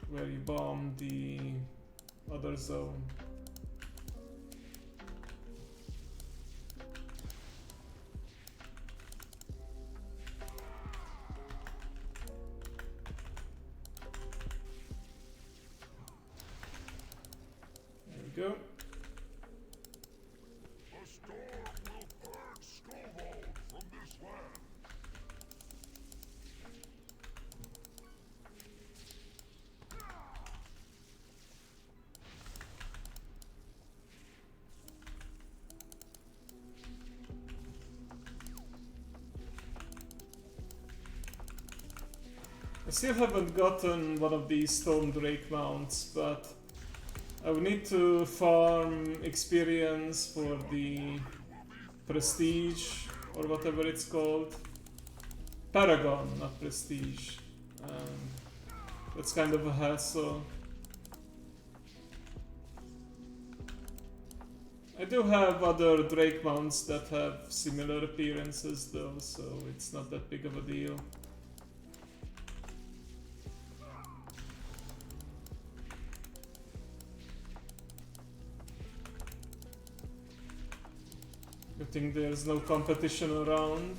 Where you bomb the other zone. There we go. The storm will purge Skovold from this land. I still haven't gotten one of these Storm Drake mounts, but I would need to farm experience for the Prestige, or whatever it's called. Paragon, not Prestige. That's kind of a hassle. I do have other Drake mounts that have similar appearances though, so it's not that big of a deal. I think there's no competition around.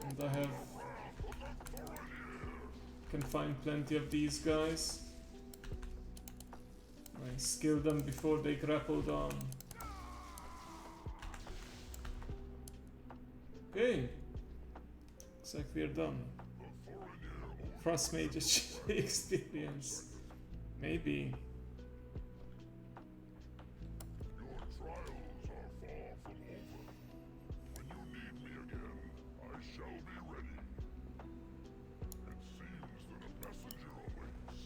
And I can find plenty of these guys. I skill them before they grappled on. Okay. Looks like we're done. Frost Mage experience. Maybe. Your trials are far from over. When you need me again, I shall be ready. It seems that a messenger awaits.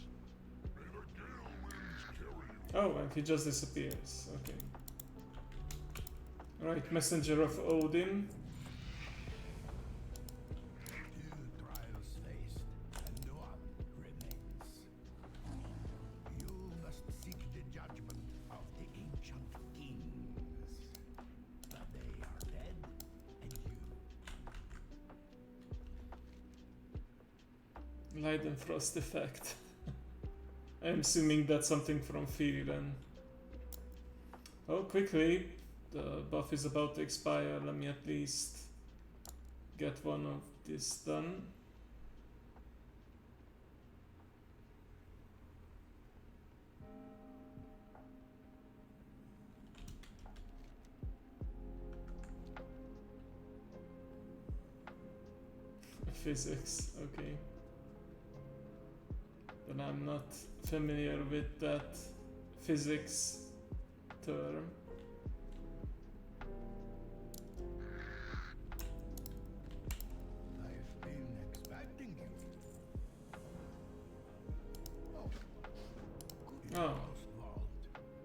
May the gale winds carry you. Oh, and he just disappears. Okay. Alright, Messenger of Odin. Two trials faced, and one remains. You must seek the judgment of the ancient kings. But they are dead, and you. Light and Frost effect. I'm assuming that's something from Fury then. Oh, quickly. The buff is about to expire. Let me at least get one of this done. Physics, okay. Then I'm not familiar with that physics term. I've been expecting you. Oh. Oh. Vault.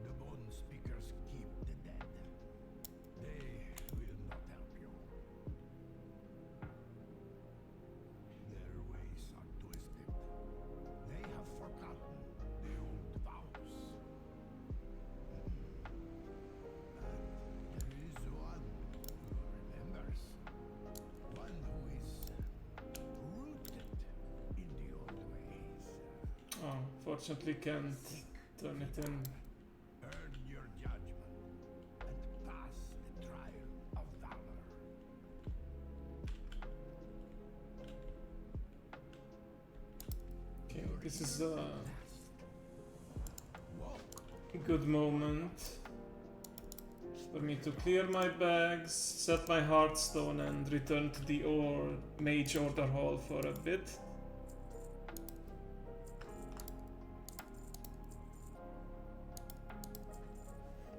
The bone speakers keep the dead. They will not help you. Their ways are twisted. They have forgotten the old vows. But there is one who remembers. One who is rooted in the old ways. Oh, fortunately can't turn it in. Earn your judgment and pass the trial of valor. Okay, this is a Walk. good moment for me to clear my bags, set my Hearthstone, and return to the Mage Order Hall for a bit.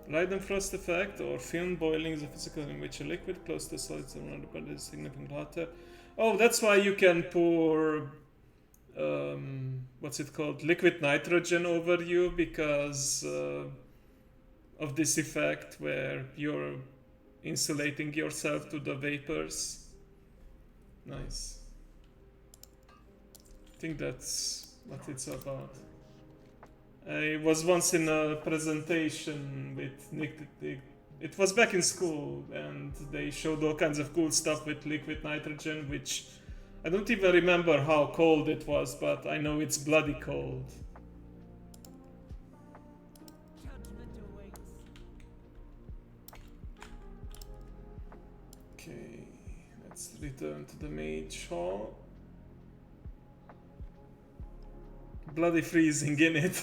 Light and Frost effect, or film boiling, is a physical in which a liquid close to solid surrounded by is significantly hotter. Oh, that's why you can pour what's it called, liquid nitrogen over you because of this effect where you're insulating yourself to the vapors. Nice. I think that's what it's about. I was once in a presentation with Nick. It was back in school, and they showed all kinds of cool stuff with liquid nitrogen, which I don't even remember how cold it was, but I know it's bloody cold. Judgment awaits. Okay, let's return to the mage hall. Bloody freezing in it.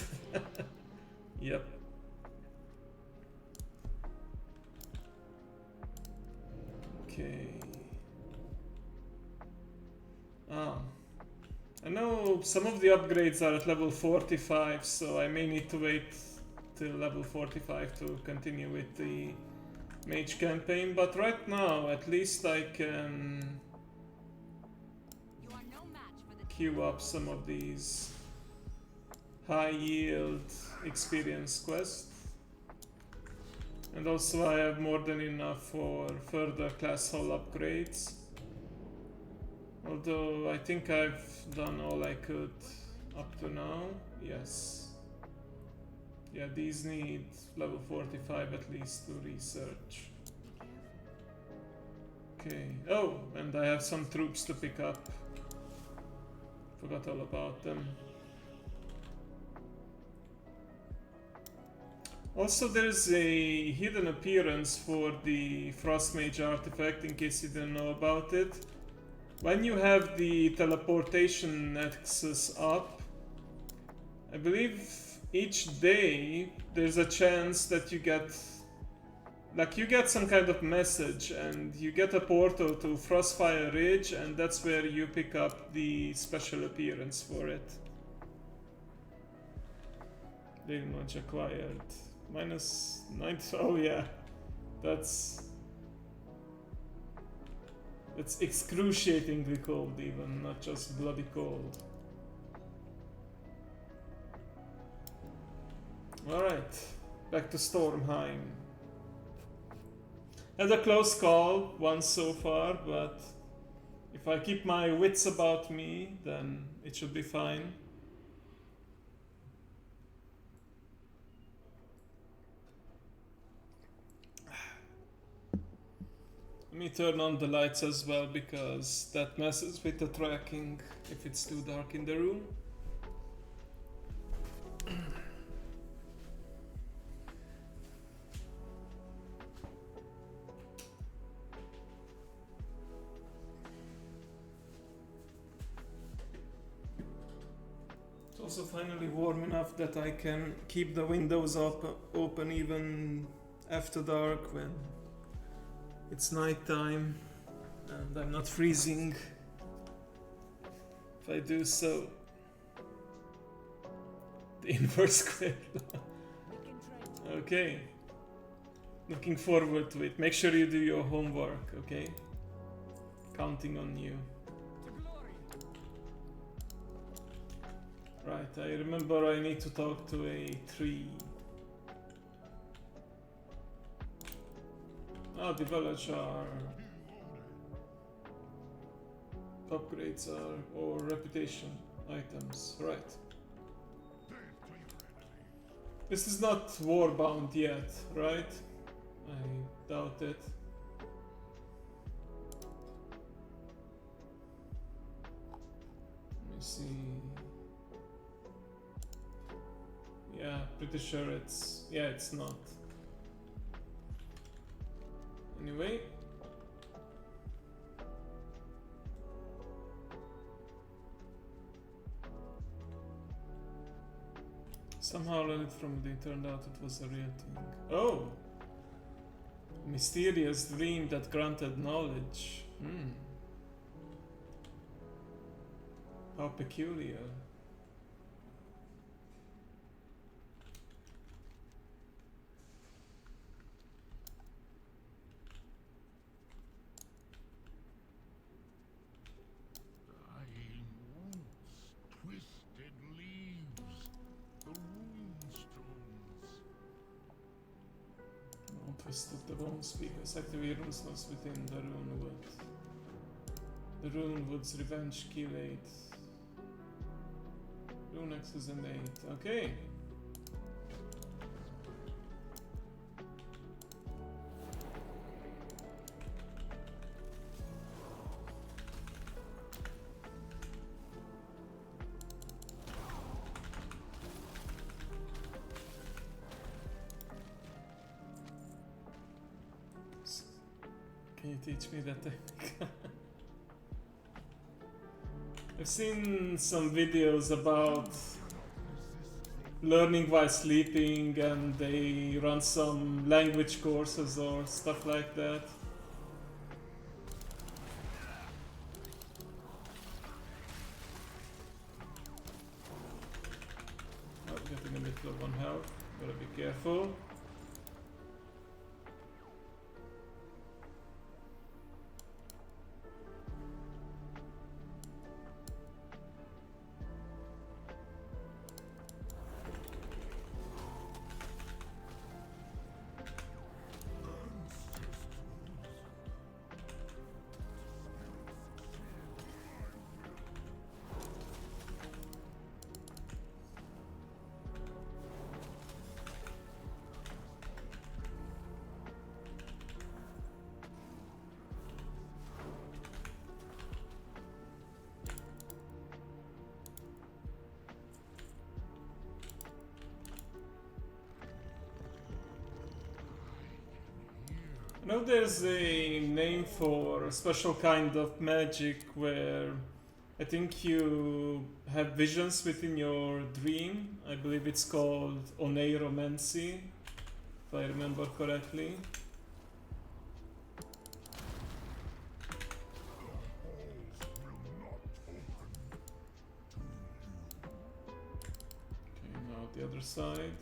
Yep. Okay. I know some of the upgrades are at level 45, so I may need to wait till level 45 to continue with the mage campaign, but right now at least I can You are no match for the queue up some of these high yield experience quests. And also I have more than enough for further class hall upgrades. Although I think I've done all I could up to now. Yes. Yeah, these need level 45 at least to research. Okay. Oh, and I have some troops to pick up. Forgot all about them. Also, there's a hidden appearance for the Frost Mage artifact, in case you didn't know about it. When you have the teleportation nexus up, I believe each day there's a chance that you get some kind of message and you get a portal to Frostfire Ridge, and that's where you pick up the special appearance for it. Daily knowledge acquired. Minus 90. Oh yeah, that's excruciatingly cold, even, not just bloody cold. Alright, back to Stormheim. Had a close call once so far, but if I keep my wits about me, then it should be fine. Let me turn on the lights as well, because that messes with the tracking if it's too dark in the room. It's also finally warm enough that I can keep the windows open even after dark when it's night time and I'm not freezing if I do so. The inverse square. we can trade. Okay. Looking forward to it. Make sure you do your homework, okay? Counting on you. To glory. Right, I remember I need to talk to a tree. Ah, the village are upgrades or reputation items, right. This is not warbound yet, right? I doubt it. Let me see. Yeah, pretty sure it's not. Anyway. Somehow learned it from it turned out it was a real thing. Oh! Mysterious dream that granted knowledge. How peculiar. Dying roots Twisted the bone speakers. Activate runes lost within the rune wood. The rune wood's revenge kill 8. Rune X is an 8. Okay. Can you teach me that technique? I've seen some videos about learning while sleeping, and they run some language courses or stuff like that. Oh, getting a bit low on health. Gotta be careful. I know there's a name for a special kind of magic where I think you have visions within your dream. I believe it's called oneiromancy, if I remember correctly. Okay, now the other side.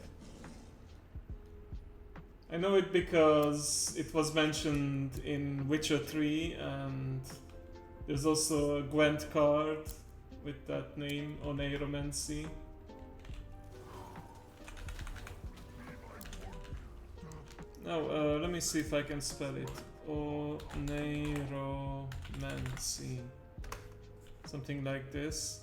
I know it because it was mentioned in Witcher 3, and there's also a Gwent card with that name, Oneiromancy. Now, let me see if I can spell it. Oneiromancy. Something like this.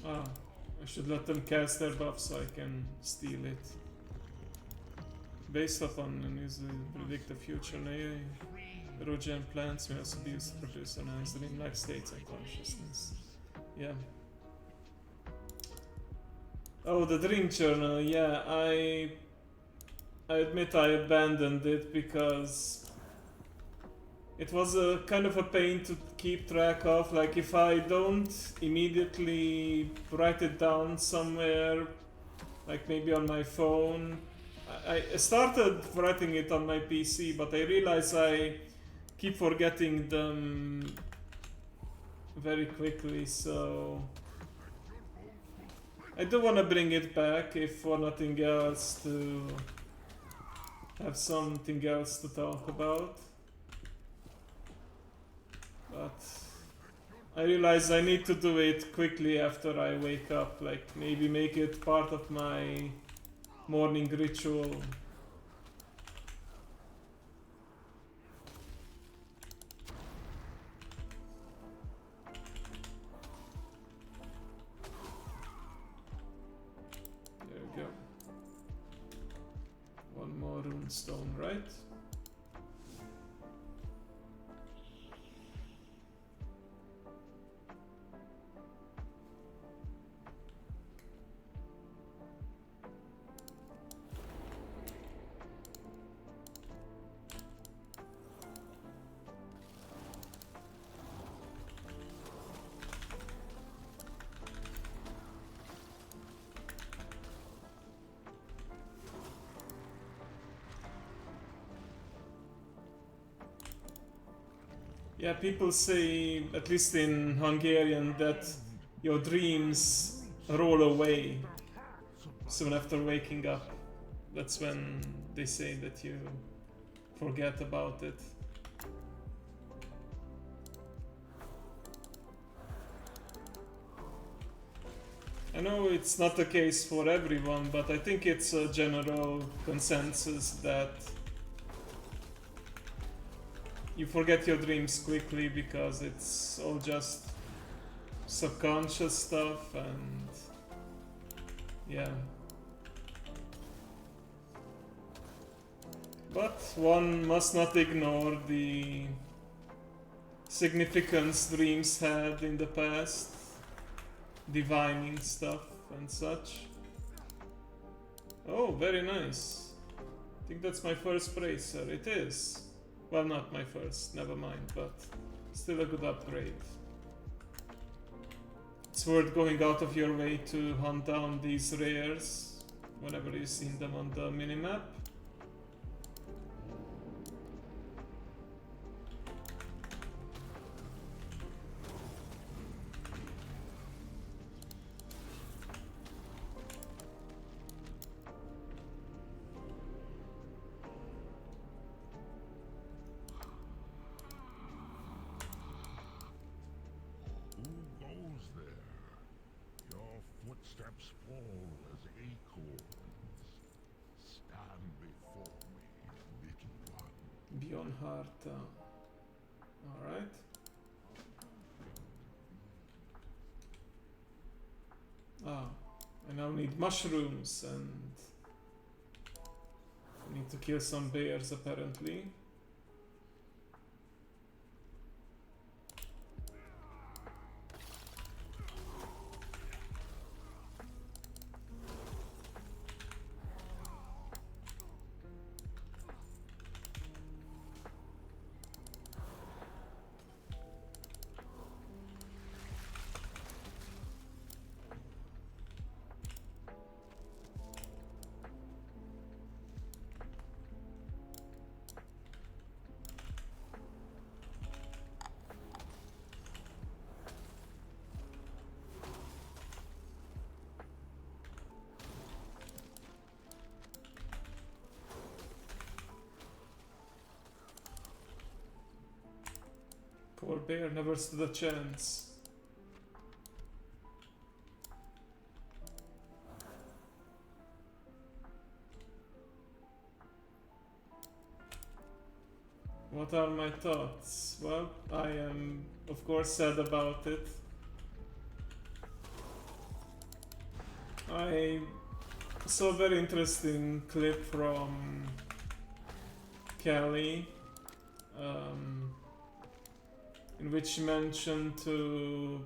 Ah, I should let them cast their buff so I can steal it. Based upon and usually predict the future. Erogen plants may also be used to produce and enhance dreamlike states and consciousness. Yeah. Oh, the dream journal. Yeah, I admit I abandoned it because it was a kind of a pain to keep track of. Like, if I don't immediately write it down somewhere, like maybe on my phone. I started writing it on my PC, but I realize I keep forgetting them very quickly, so I do want to bring it back, if for nothing else, to have something else to talk about. But I realize I need to do it quickly after I wake up, like maybe make it part of my morning ritual. There we go. One more rune stone, right? Yeah, people say, at least in Hungarian, that your dreams roll away soon after waking up. That's when they say that you forget about it. I know it's not the case for everyone, but I think it's a general consensus that you forget your dreams quickly because it's all just subconscious stuff, and yeah. But one must not ignore the significance dreams had in the past, divining stuff and such. Oh, very nice. I think that's my first bracer. It is. Well, not my first, never mind, but still a good upgrade. It's worth going out of your way to hunt down these rares whenever you've seen them on the minimap. Who goes there? Your footsteps fall as acorns. Stand before me, little one. Beyond Heart. Alright. Ah, I now need mushrooms and I need to kill some bears apparently. Poor bear never stood a chance. What are my thoughts? Well, I am of course sad about it. I saw a very interesting clip from Kelly, in which she mentioned to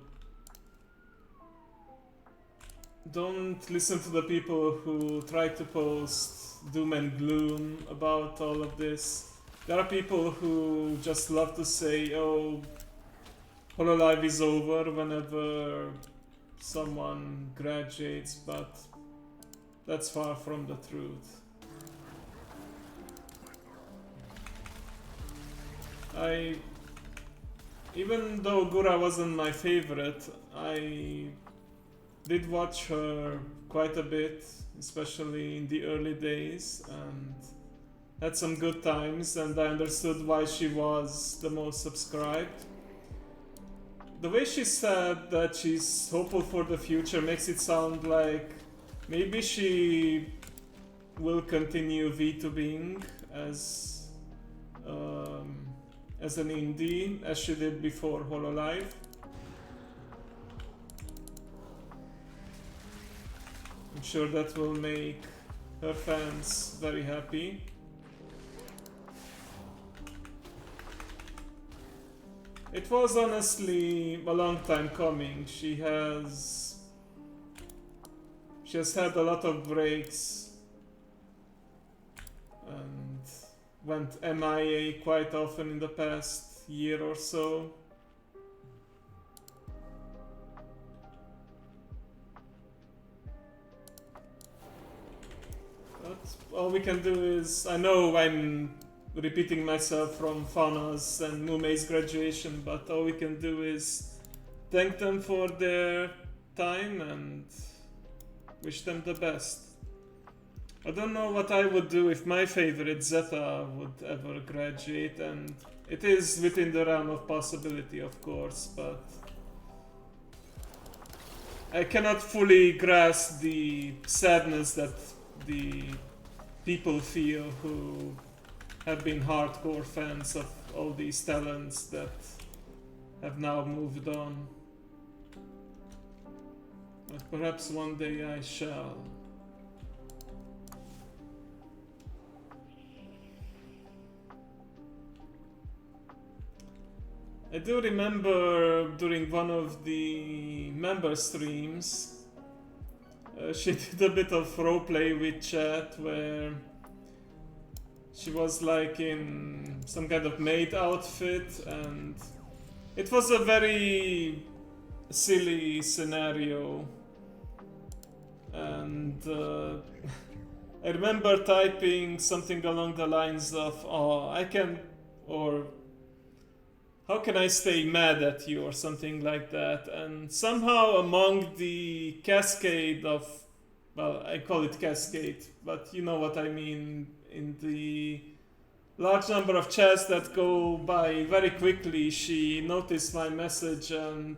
don't listen to the people who try to post doom and gloom about all of this. There are people who just love to say, oh, Hololive is over whenever someone graduates, but that's far from the truth. Even though Gura wasn't my favorite, I did watch her quite a bit, especially in the early days, and had some good times, and I understood why she was the most subscribed. The way she said that she's hopeful for the future makes it sound like maybe she will continue VTubing as an indie, as she did before Hololive. I'm sure that will make her fans very happy. It was honestly a long time coming. She has had a lot of breaks and went MIA quite often in the past year or so. But all we can do is, I know I'm repeating myself from Fauna's and Mumei's graduation, but all we can do is thank them for their time and wish them the best. I don't know what I would do if my favorite Zeta would ever graduate, and it is within the realm of possibility, of course, but I cannot fully grasp the sadness that the people feel who have been hardcore fans of all these talents that have now moved on. But perhaps one day I shall. I do remember during one of the member streams, she did a bit of roleplay with chat where she was like in some kind of maid outfit, and it was a very silly scenario. And I remember typing something along the lines of, "Oh, I can," or "How can I stay mad at you," or something like that. And somehow among the cascade of, well, I call it cascade, but you know what I mean, in the large number of chats that go by very quickly, she noticed my message and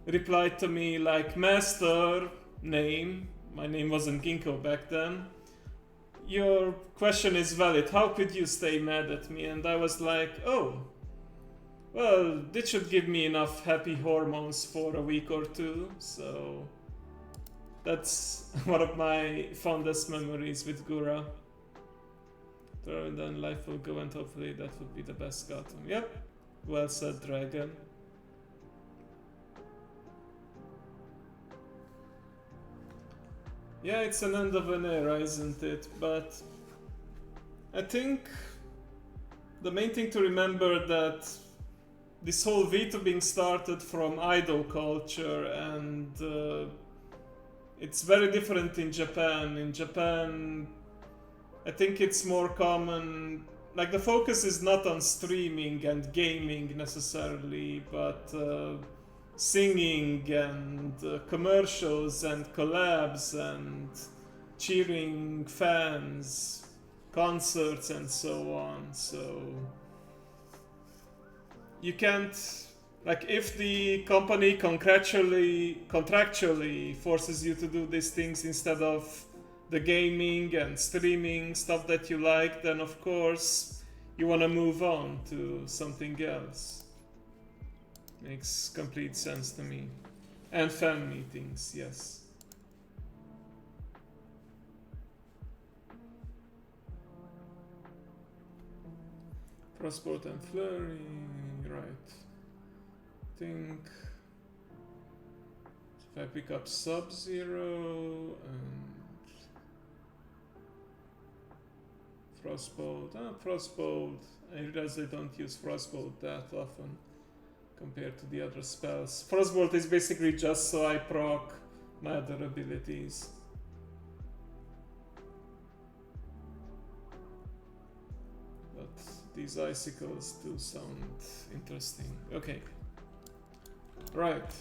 replied to me like, "Master, name," my name wasn't Ginkgo back then, "your question is valid. How could you stay mad at me?" And I was like, oh, well, this should give me enough happy hormones for a week or two, so that's one of my fondest memories with Gura. And then life will go, and hopefully that would be the best Gotham. Yep, well said, Dragon. Yeah, it's an end of an era, isn't it? But I think the main thing to remember that this whole VTubing started from idol culture, and it's very different in Japan. In Japan, I think it's more common, like the focus is not on streaming and gaming necessarily, but singing and commercials and collabs and cheering fans, concerts and so on. So you can't, like, if the company contractually forces you to do these things instead of the gaming and streaming stuff that you like, then of course you want to move on to something else. Makes complete sense to me. And fan meetings, yes. Frostbolt and Flurry, right. I think if I pick up Sub-Zero and Frostbolt, Frostbolt, I realize I don't use Frostbolt that often compared to the other spells. Frostbolt is basically just so I proc my other abilities. But these icicles do sound interesting. Okay. Right.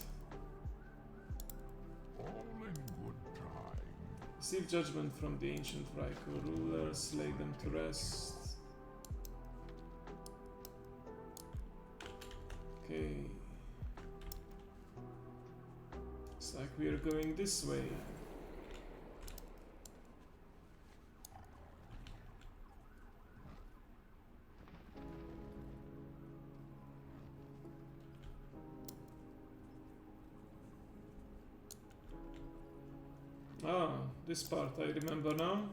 All in good time. Receive judgment from the ancient Raiko rulers, lay them to rest. Okay. Looks like we are going this way. Ah, this part I remember now.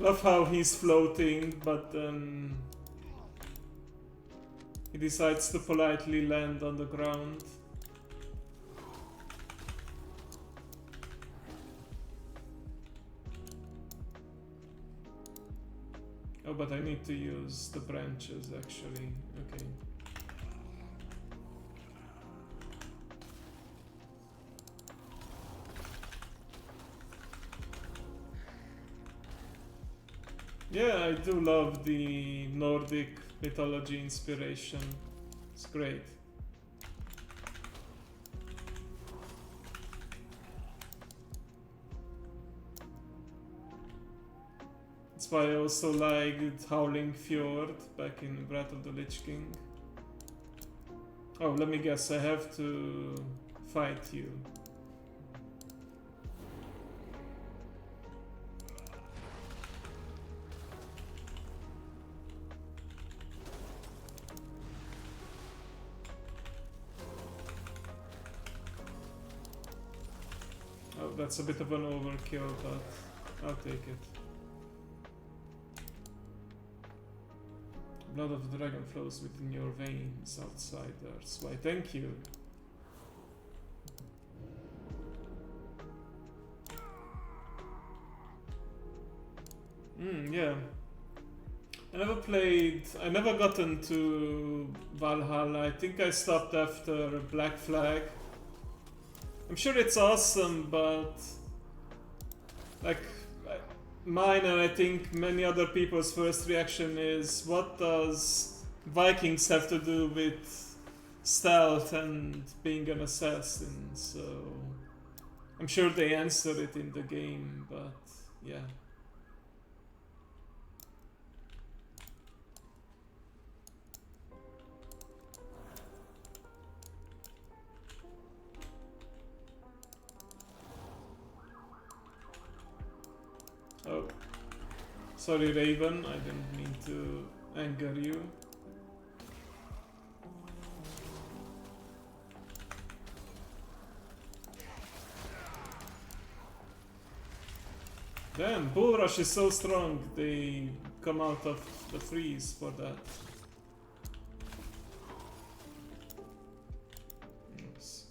Love how he's floating, but then he decides to politely land on the ground. Oh, but I need to use the branches actually. Okay. Yeah, I do love the Nordic mythology inspiration. It's great. That's why I also liked Howling Fjord back in Wrath of the Lich King. Oh, let me guess, I have to fight you. Oh, that's a bit of an overkill, but I'll take it. Blood of the dragon flows within your veins, outsiders. Why, thank you. Yeah. I never got into Valhalla. I think I stopped after Black Flag. I'm sure it's awesome, but like mine and I think many other people's first reaction is, what does Vikings have to do with stealth and being an assassin? So I'm sure they answer it in the game, but yeah. Oh, sorry Raven, I didn't mean to anger you. Damn, Bull Rush is so strong, they come out of the freeze for that. Yes.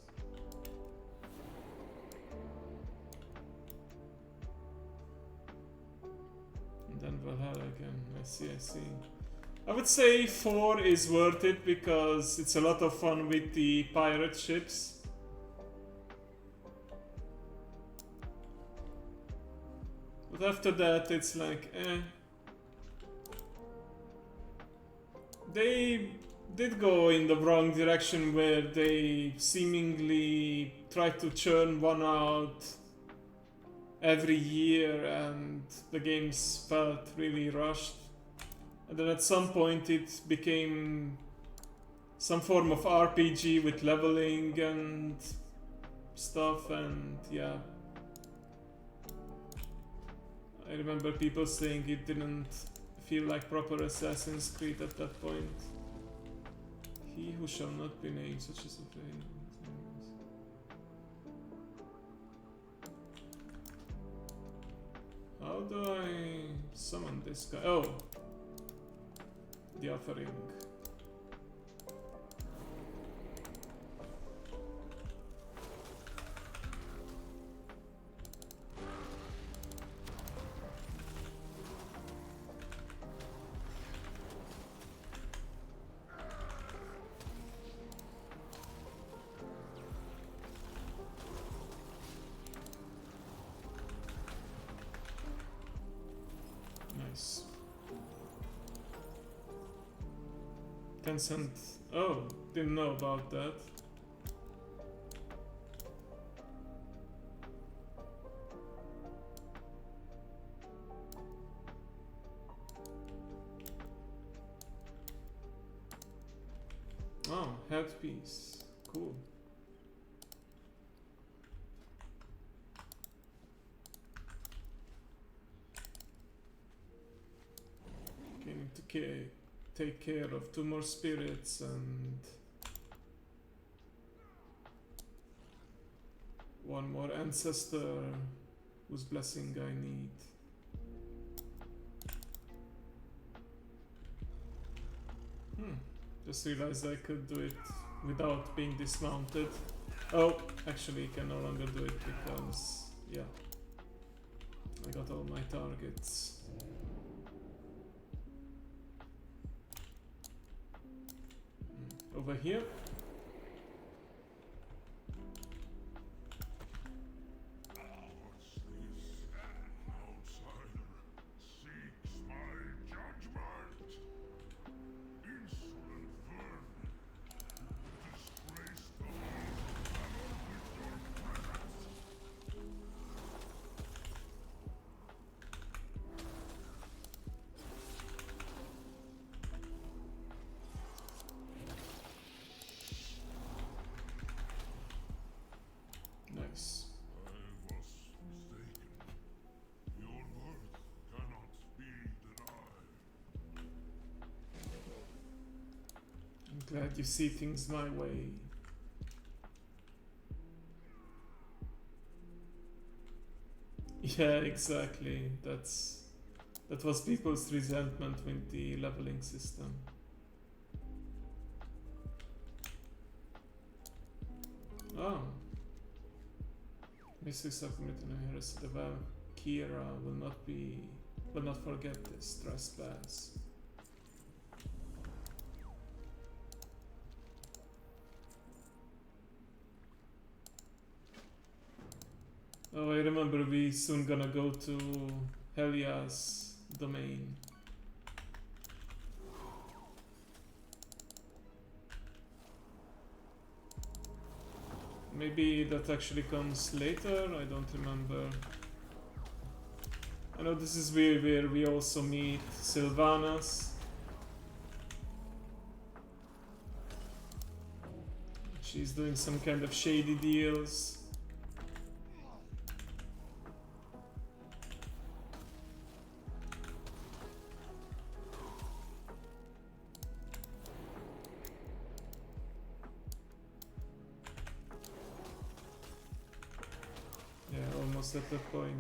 And then Valhalla again, I see. I would say 4 is worth it because it's a lot of fun with the pirate ships. But after that, it's like, eh. They did go in the wrong direction where they seemingly tried to churn one out every year and the games felt really rushed. And then at some point it became some form of RPG with leveling and stuff, and yeah. I remember people saying it didn't feel like proper Assassin's Creed at that point. He who shall not be named, such as a flame. How do I summon this guy? Oh! The offering. Nice. Tencent. Oh, didn't know about that. Oh, headpiece. Cool. Okay, need to take care of 2 more spirits and 1 more ancestor whose blessing I need. Just realized I could do it without being dismounted. Oh, actually can no longer do it because, yeah, I got all my targets. Over here. What's this? An outsider seeks my Glad you see things my way. Yeah, exactly. That was people's resentment with the leveling system. Oh. Mrs. Subcommittee here is the Kira will not forget this trespass. Oh, I remember we soon gonna go to Helia's domain. Maybe that actually comes later, I don't remember. I know this is where we also meet Sylvanas. She's doing some kind of shady deals. Yeah, almost at that point.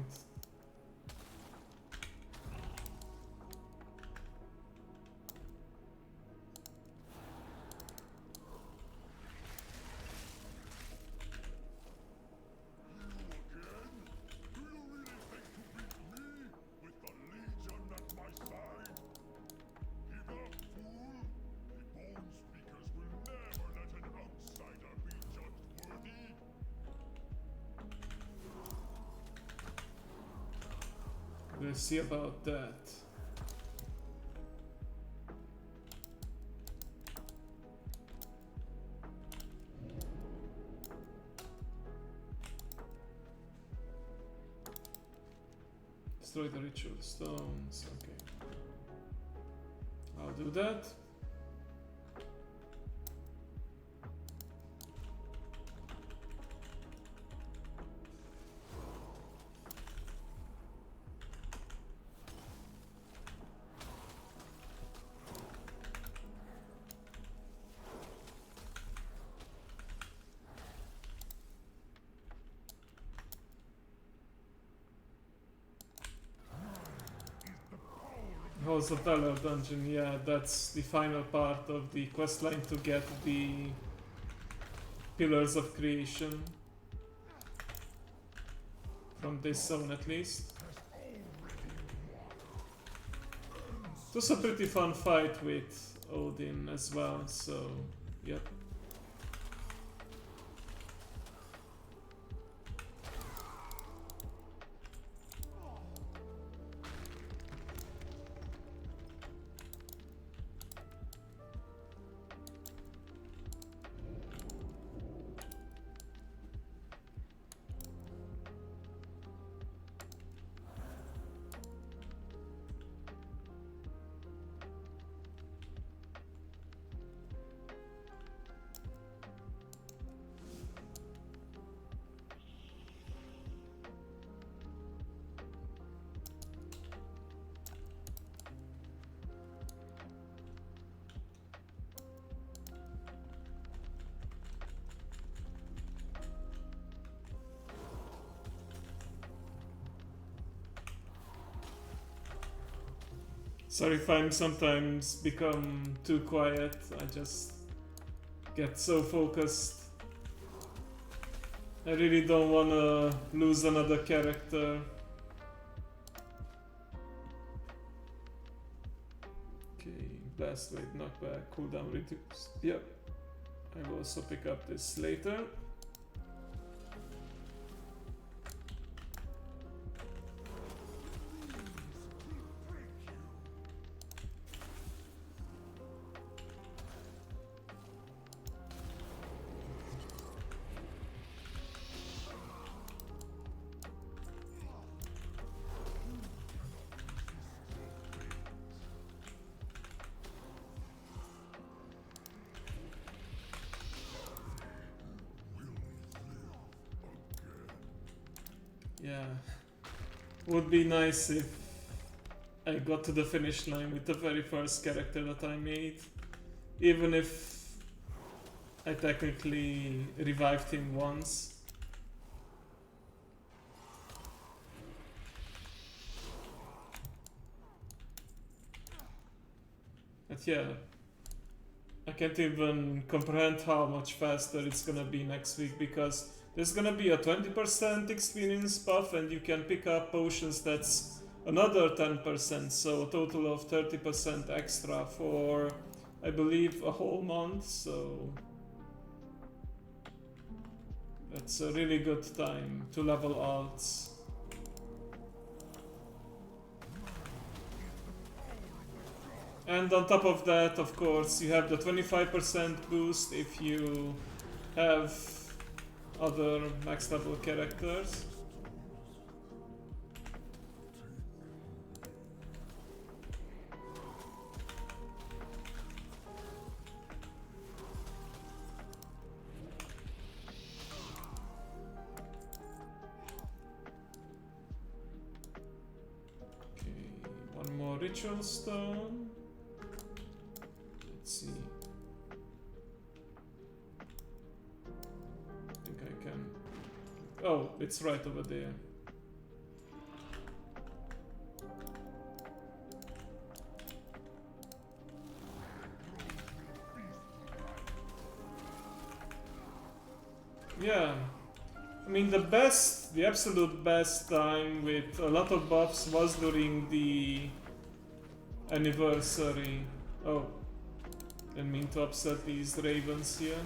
We'll see about that. Destroy the ritual stones, okay. I'll do that. Halls of Valor dungeon, yeah, that's the final part of the questline to get the Pillars of Creation. From this zone at least. It was a pretty fun fight with Odin as well, so yep. Sorry if I'm sometimes become too quiet, I just get so focused. I really don't wanna lose another character. Okay, Blast Blade, knockback, cooldown reduced. Yep, I will also pick up this later. Yeah, would be nice if I got to the finish line with the very first character that I made. Even if I technically revived him once. But yeah, I can't even comprehend how much faster it's gonna be next week, because there's gonna be a 20% experience buff and you can pick up potions that's another 10%, so a total of 30% extra for, I believe, a whole month, so that's a really good time to level alts. And on top of that, of course, you have the 25% boost if you have other max level characters. Okay, one more ritual stone. Let's see. I think I can. Oh, it's right over there. Yeah. I mean, the absolute best time with a lot of buffs was during the anniversary. Oh, didn't mean to upset these ravens here.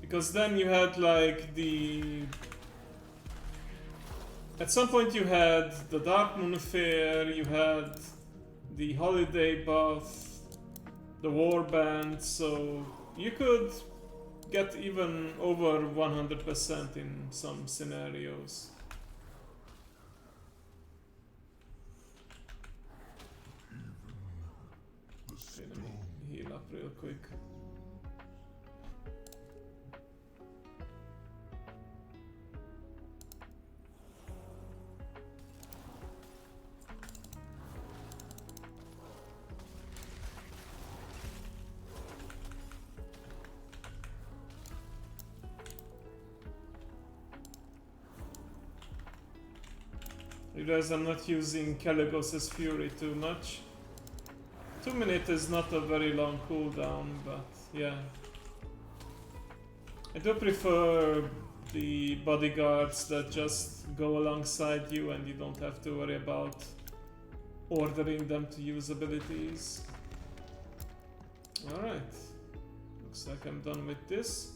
Because then you had like at some point you had the Dark Moon Fair, you had the holiday buff, the warband, so you could get even over 100% in some scenarios. Okay, let me heal up real quick. You realize I'm not using Caligos's Fury too much. 2 minutes is not a very long cooldown, but yeah. I do prefer the bodyguards that just go alongside you and you don't have to worry about ordering them to use abilities. Alright. Looks like I'm done with this.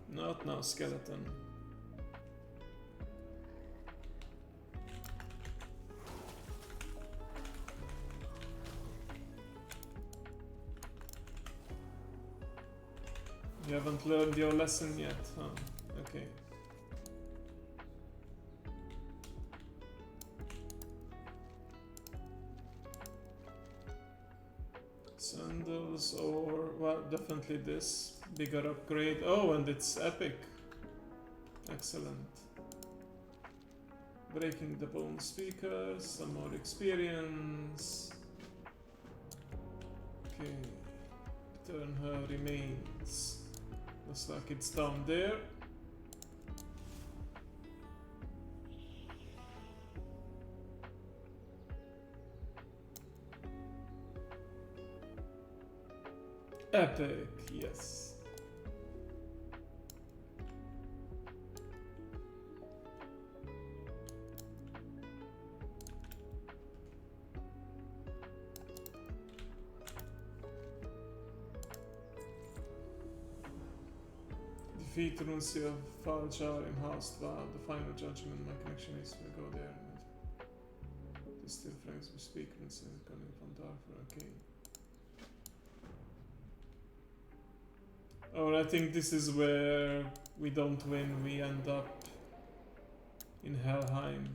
Not now, skeleton. You haven't learned your lesson yet, huh? Okay. Sandals or, well, definitely this. Bigger upgrade. Oh, and it's epic. Excellent. Breaking the bone speakers, some more experience. Okay. Return her remains. Looks like it's down there. Epic, yes. Defeat Runcia Faljar in House Wow, the final judgment. My connection is to go there. There's still frames we speak, Runcia coming from Darfur, okay. Oh, I think this is where we don't win, we end up in Helheim.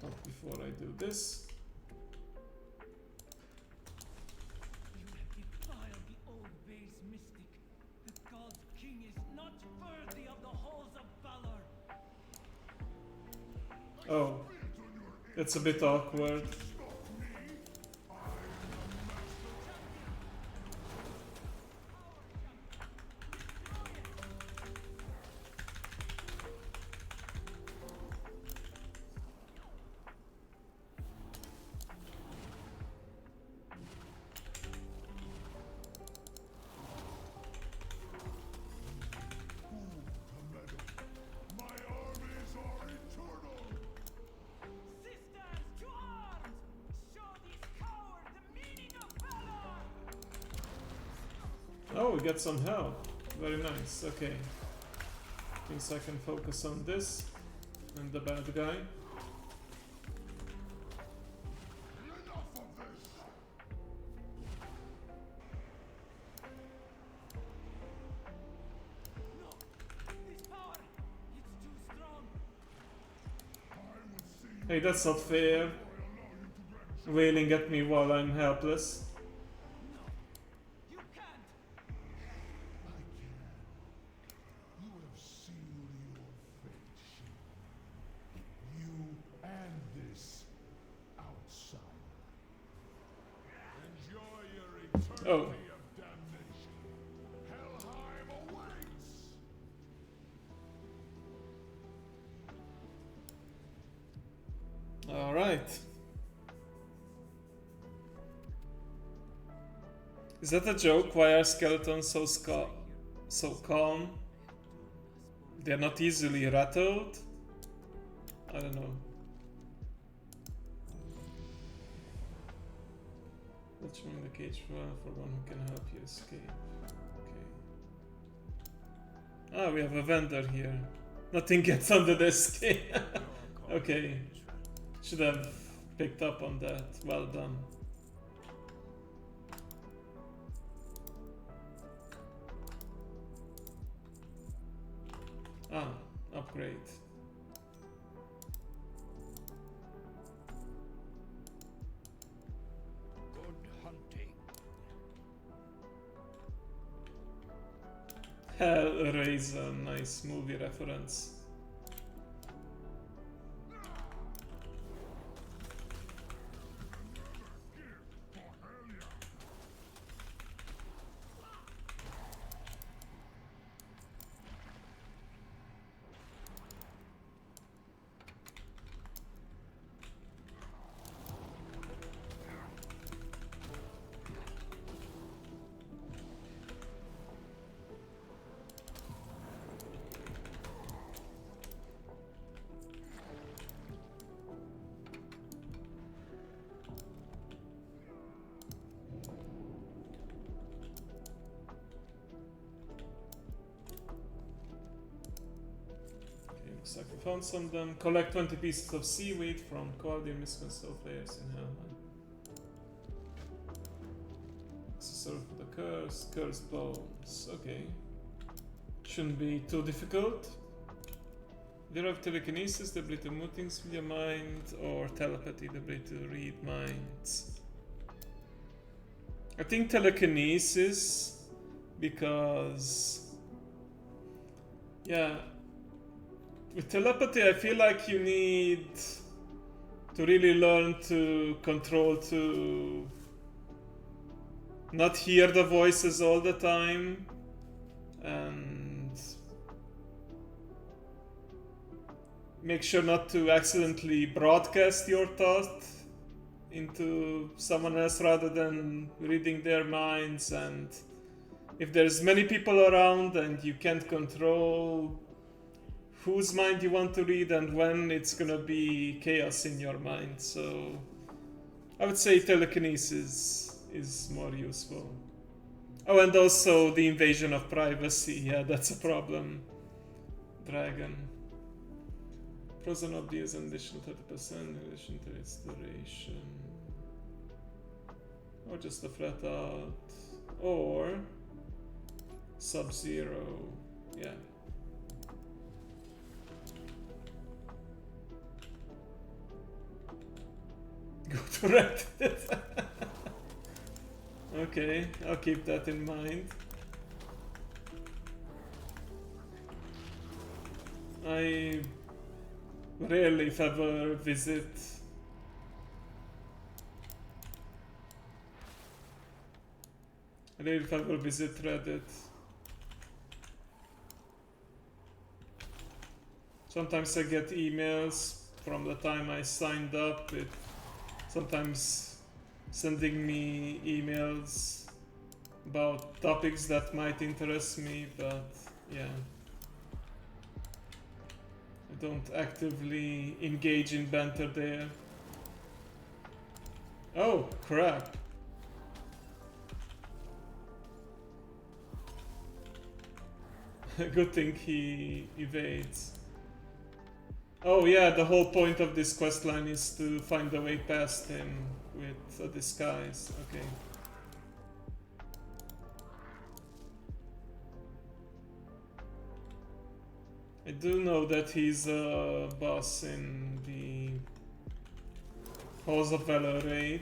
But before I do this. You have defiled the old base mystic. The god king is not worthy of the halls of valor. Oh, that's a bit awkward. My armies are eternal! Sisters, to arms! Show these cowards the meaning of valor! Oh, we got some help. Very nice. Okay. Means I can focus on this and the bad guy. Enough of this! No! This power! It's too strong! I will see you Hey, that's not fair. before I allow you to grant Wailing at me while I'm helpless. No! You can't! I can. You have sealed your fate, Shiva. You and this outsider. Enjoy your eternity Oh. of damnation. Helheim awaits! Alright. Is that a joke? Why are skeletons so calm? They're not easily rattled? I don't know. Let's remove the cage for one who can help you escape. Okay. Ah, we have a vendor here. Nothing gets under the skin. Okay. Should have picked up on that. Well done. Ah, upgrade. Good hunting. Hellraiser, nice movie reference. Looks like we found some of them. Collect 20 pieces of seaweed from Cordium Misconcealed players in Hellman. Accessory for the curse, cursed bones. Okay. Shouldn't be too difficult. Do you have telekinesis, the ability to move things with your mind, or telepathy, the ability to read minds? I think telekinesis, because yeah, with telepathy I feel like you need to really learn to control, to not hear the voices all the time, and make sure not to accidentally broadcast your thought into someone else rather than reading their minds. And if there's many people around and you can't control whose mind you want to read and when, it's gonna be chaos in your mind. So I would say telekinesis is more useful. Oh, and also the invasion of privacy. Yeah, that's a problem. Dragon. Frozen of deals an additional 30% in addition to its duration. Or just a flat out. Or Sub-Zero. Yeah. to Reddit. Okay, I'll keep that in mind. I rarely, if ever, visit Reddit. Sometimes I get emails from the time I signed up. It sometimes sending me emails about topics that might interest me, but yeah. I don't actively engage in banter there. Oh, crap. Good thing he evades. Oh yeah, the whole point of this questline is to find a way past him with a disguise. Okay. I do know that he's a boss in the Halls of Valor raid.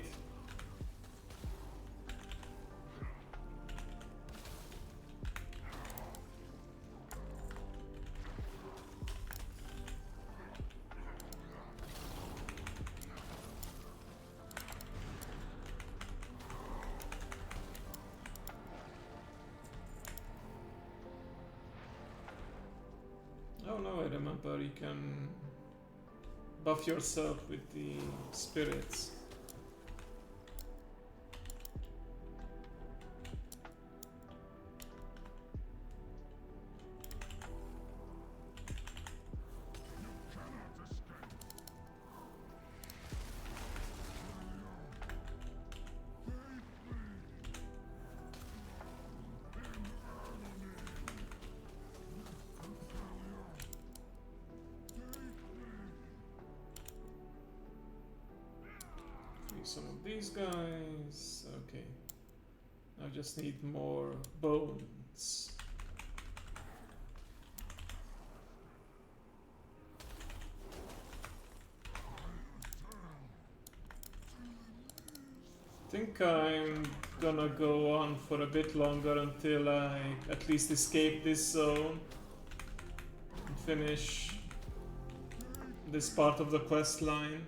Oh no, I remember you can buff yourself with the spirits. Some of these guys. Okay. I just need more bones. I think I'm gonna go on for a bit longer until I at least escape this zone and finish this part of the quest line.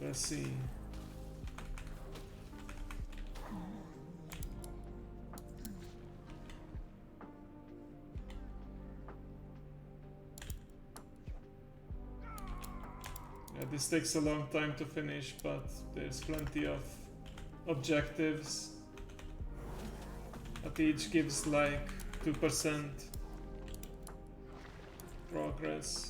Let's see. Yeah, this takes a long time to finish, but there's plenty of objectives. But each gives like 2% progress.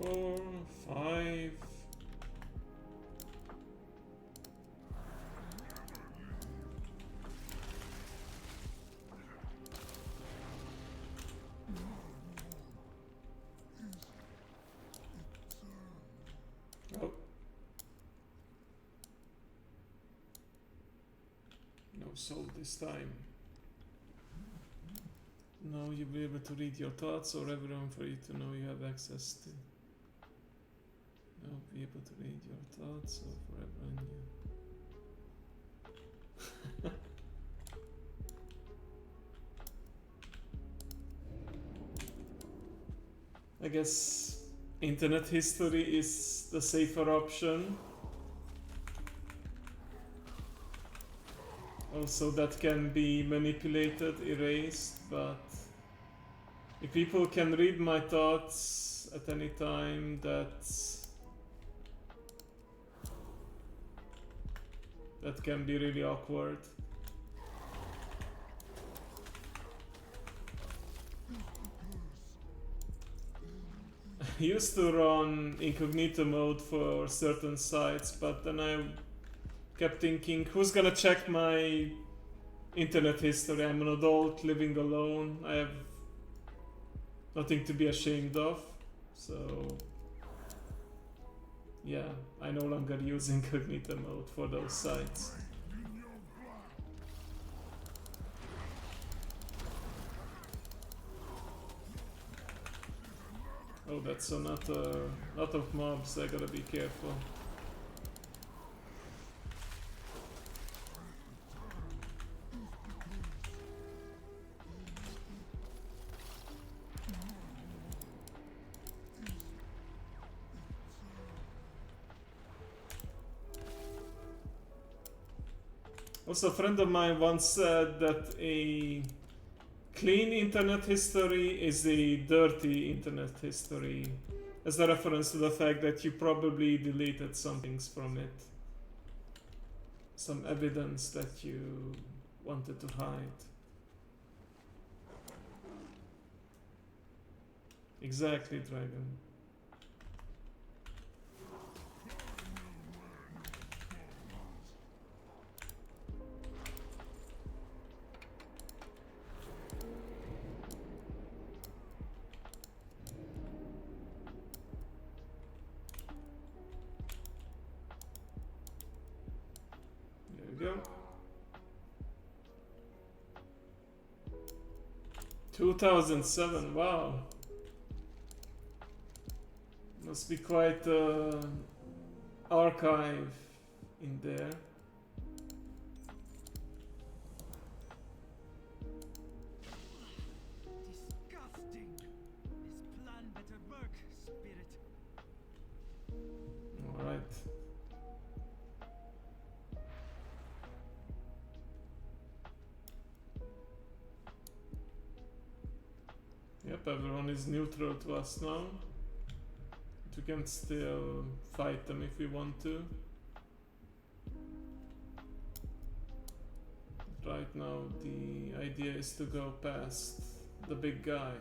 Four, five. Oh. No soul this time. No, you'll be able to read your thoughts or everyone for you to know you have access to. No, be able to read your thoughts or for everyone you. I guess internet history is the safer option. Also, that can be manipulated, erased, but if people can read my thoughts at any time, that can be really awkward. used to run incognito mode for certain sites, but then I kept thinking, who's gonna check my internet history? I'm an adult living alone. I have nothing to be ashamed of. So yeah, I no longer use incognito mode for those sites. Oh, that's another lot of mobs. I gotta be careful. Also, a friend of mine once said that a clean internet history is a dirty internet history, as a reference to the fact that you probably deleted some things from it. Some evidence that you wanted to hide. Exactly, Dragon. There we go. 2007, wow. Must be quite archive in there. Disgusting. This plan better work, spirit. Alright. Yep, everyone is neutral to us now. We can still fight them if we want to. Right now the idea is to go past the big guy.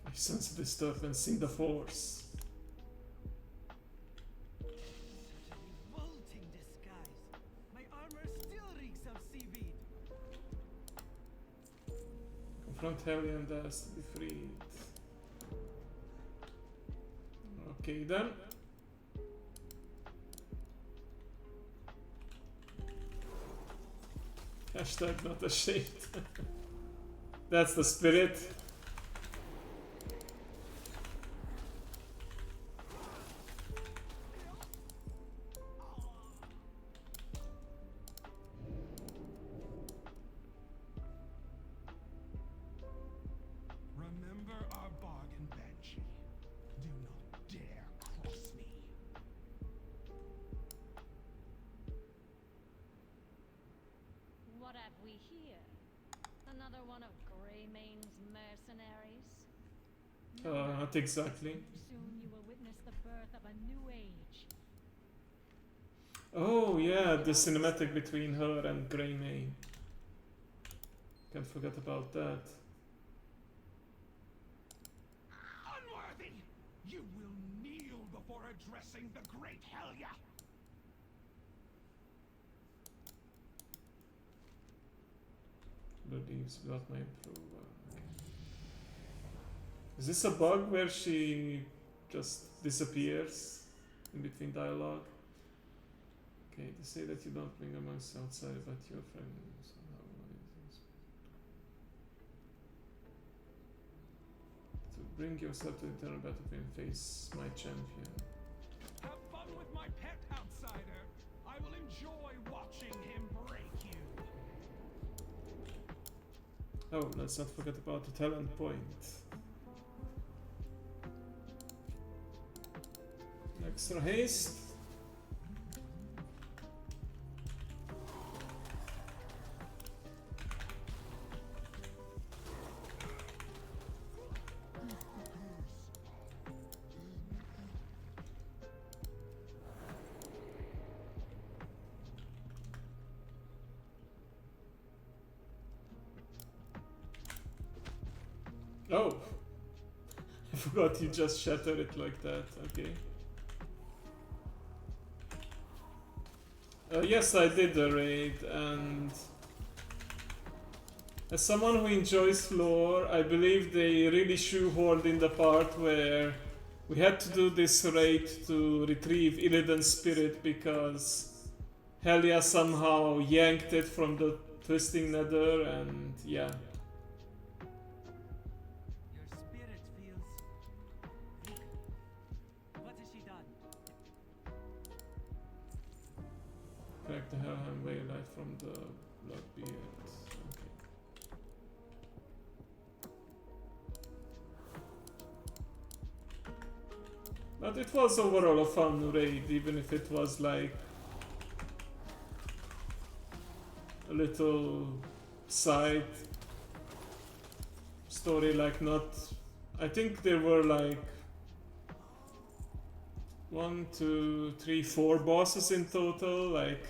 I sense a disturbance in the force. Revolting disguise. My armor still reeks of seaweed. Confront Hellion and ask to be freed. Okay then. Hashtag not ashamed. That's the spirit. Remember our bargain, Banshee. Do not dare cross me. What have we here? Another one of Greymane's mercenaries? Not exactly. Soon you will witness the birth of a new age. Oh yeah, the cinematic between her and Greymane. Can't forget about that. Unworthy! You will kneel before addressing the great Helya! Believes without my approval. Okay. Is this a bug where she just disappears in between dialogue? Okay, to say that you don't bring amongst outside but your friends. To bring yourself to eternal battlefield and face my champion. Have fun with my pet, outsider! I will enjoy watching him break you! Oh, let's not forget about the talent point. Extra haste. Oh, I forgot you just shattered it like that. Okay. Yes, I did the raid, and as someone who enjoys lore, I believe they really shoehorned in the part where we had to do this raid to retrieve Illidan's spirit because Helia somehow yanked it from the twisting nether, and yeah. Your spirit feels weak. What has she done? Crack the Helheim Waylight from the Bloodbeard. Okay. But it was overall a fun raid, even if it was like a little side story, like not. I think there were like 1, 2, 3, 4 bosses in total. Like,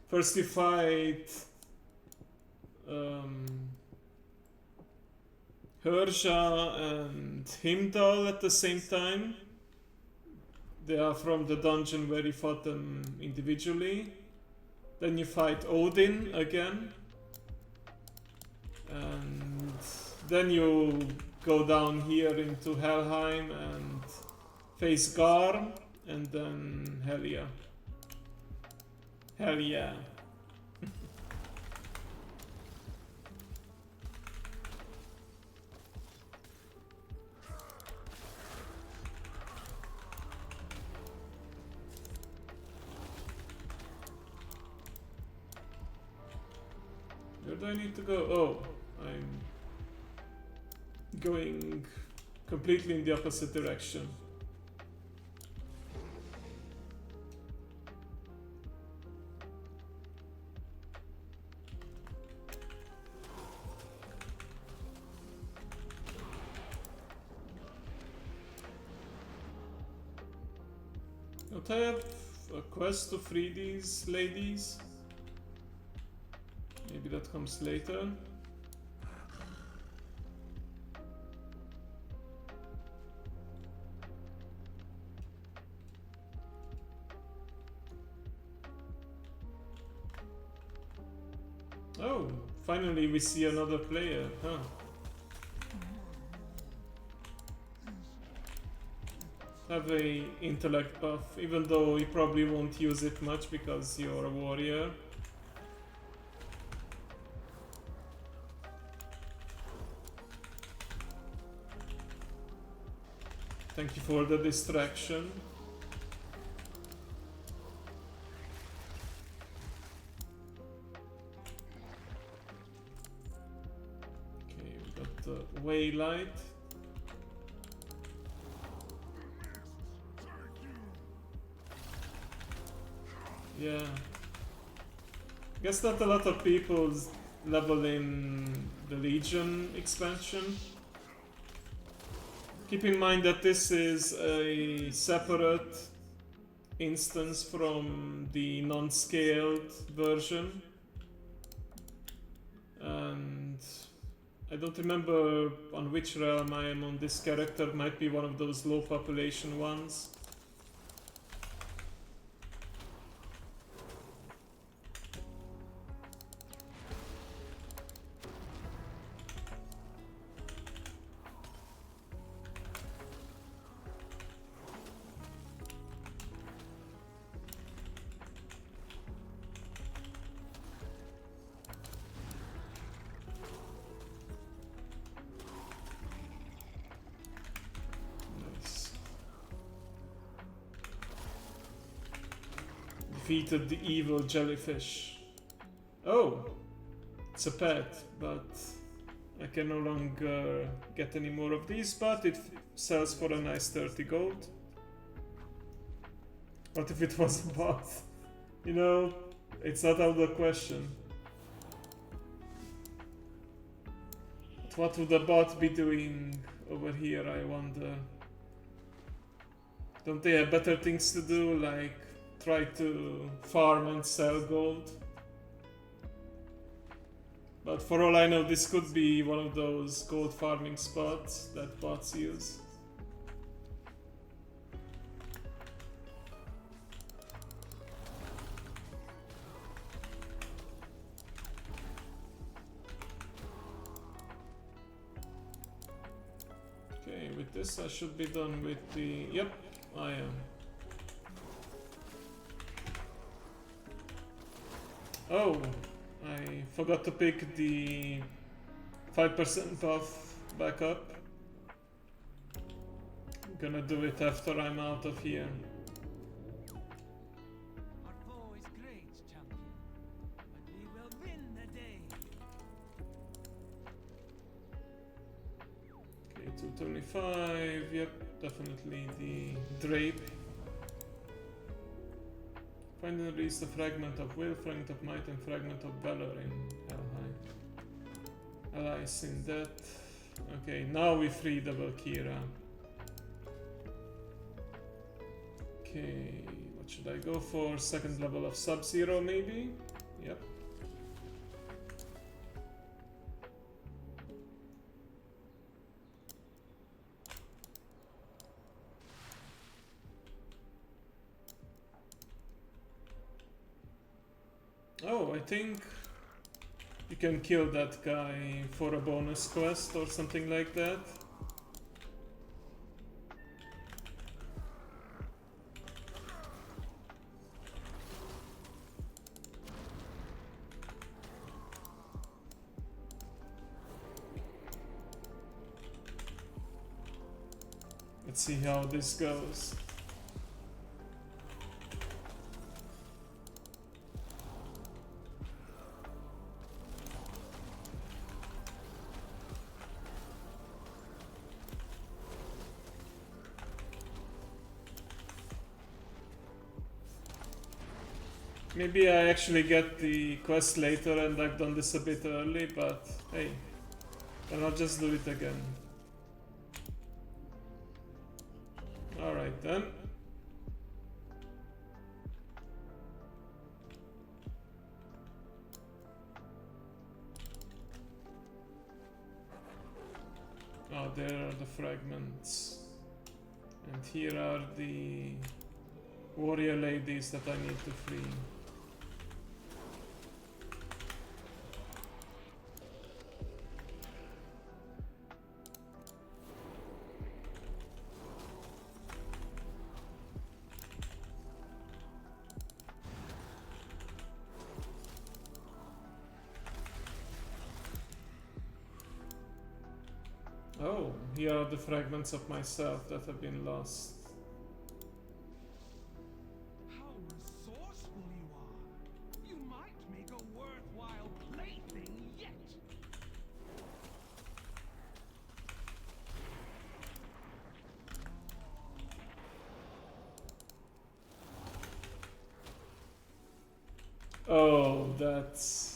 first you fight Hersha and Himdall at the same time. They are from the dungeon where you fought them individually. Then you fight Odin again. And then you go down here into Helheim and face Garm, and then Helia. Hell yeah. Where do I need to go? Oh, I'm going completely in the opposite direction. Don't I have a quest to free these ladies? Maybe that comes later. Oh, finally we see another player, huh? Have a intellect buff, even though you probably won't use it much because you're a warrior. Thank you for the distraction. Okay, we got the Waylight. Yeah. Guess not a lot of people level in the Legion expansion. Keep in mind that this is a separate instance from the non-scaled version. And I don't remember on which realm I am on this character. Might be one of those low population ones. Defeated the evil jellyfish. Oh, it's a pet, but I can no longer get any more of these, but it sells for a nice 30 gold. What if it was a bot? You know, it's not out of the question. But what would the bot be doing over here, I wonder? Don't they have better things to do, like try to farm and sell gold? But for all I know, this could be one of those gold farming spots that bots use. Okay, with this I should be done with the... Yep, I am. Oh, I forgot to pick the 5% buff back up. I'm gonna do it after I'm out of here. Our foe is great, champion, but we will win the day. Okay, 225, yep, definitely the drape. Find and release the fragment of will, fragment of might, and fragment of valor in Helheim. Allies in death. Okay, now we free the Valkyria. Okay, what should I go for? Second level of Sub-Zero maybe? Yep. Oh, I think you can kill that guy for a bonus quest or something like that. Let's see how this goes. Maybe I actually get the quest later and I've done this a bit early, but hey, then I'll just do it again. Alright then. Oh, there are the fragments. And here are the warrior ladies that I need to free. Oh, here are the fragments of myself that have been lost. How resourceful you are! You might make a worthwhile plaything yet! Oh, that's...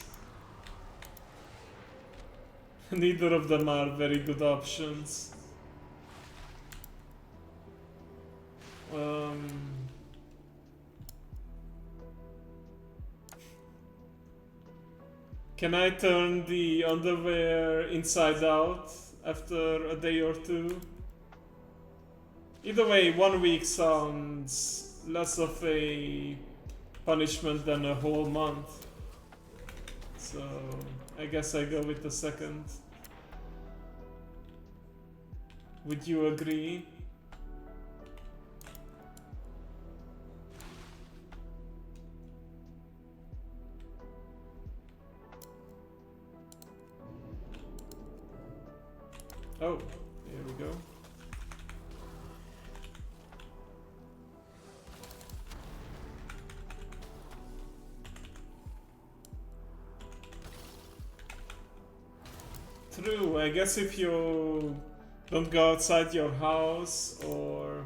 Neither of them are very good options. Can I turn the underwear inside out after a day or two? Either way, 1 week sounds less of a punishment than a whole month. So I guess I go with the second. Would you agree? Oh, here we go. True, I guess if you don't go outside your house or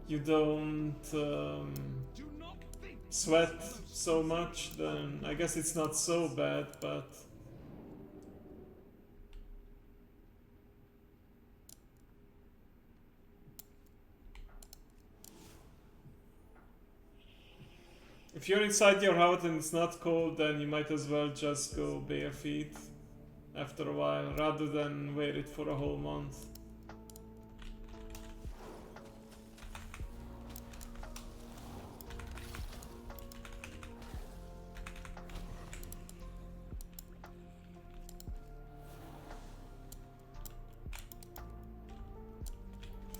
you don't Do not think sweat so much, then I guess it's not so bad, but If you're inside your house and it's not cold, then you might as well just go bare feet after a while, rather than wear it for a whole month.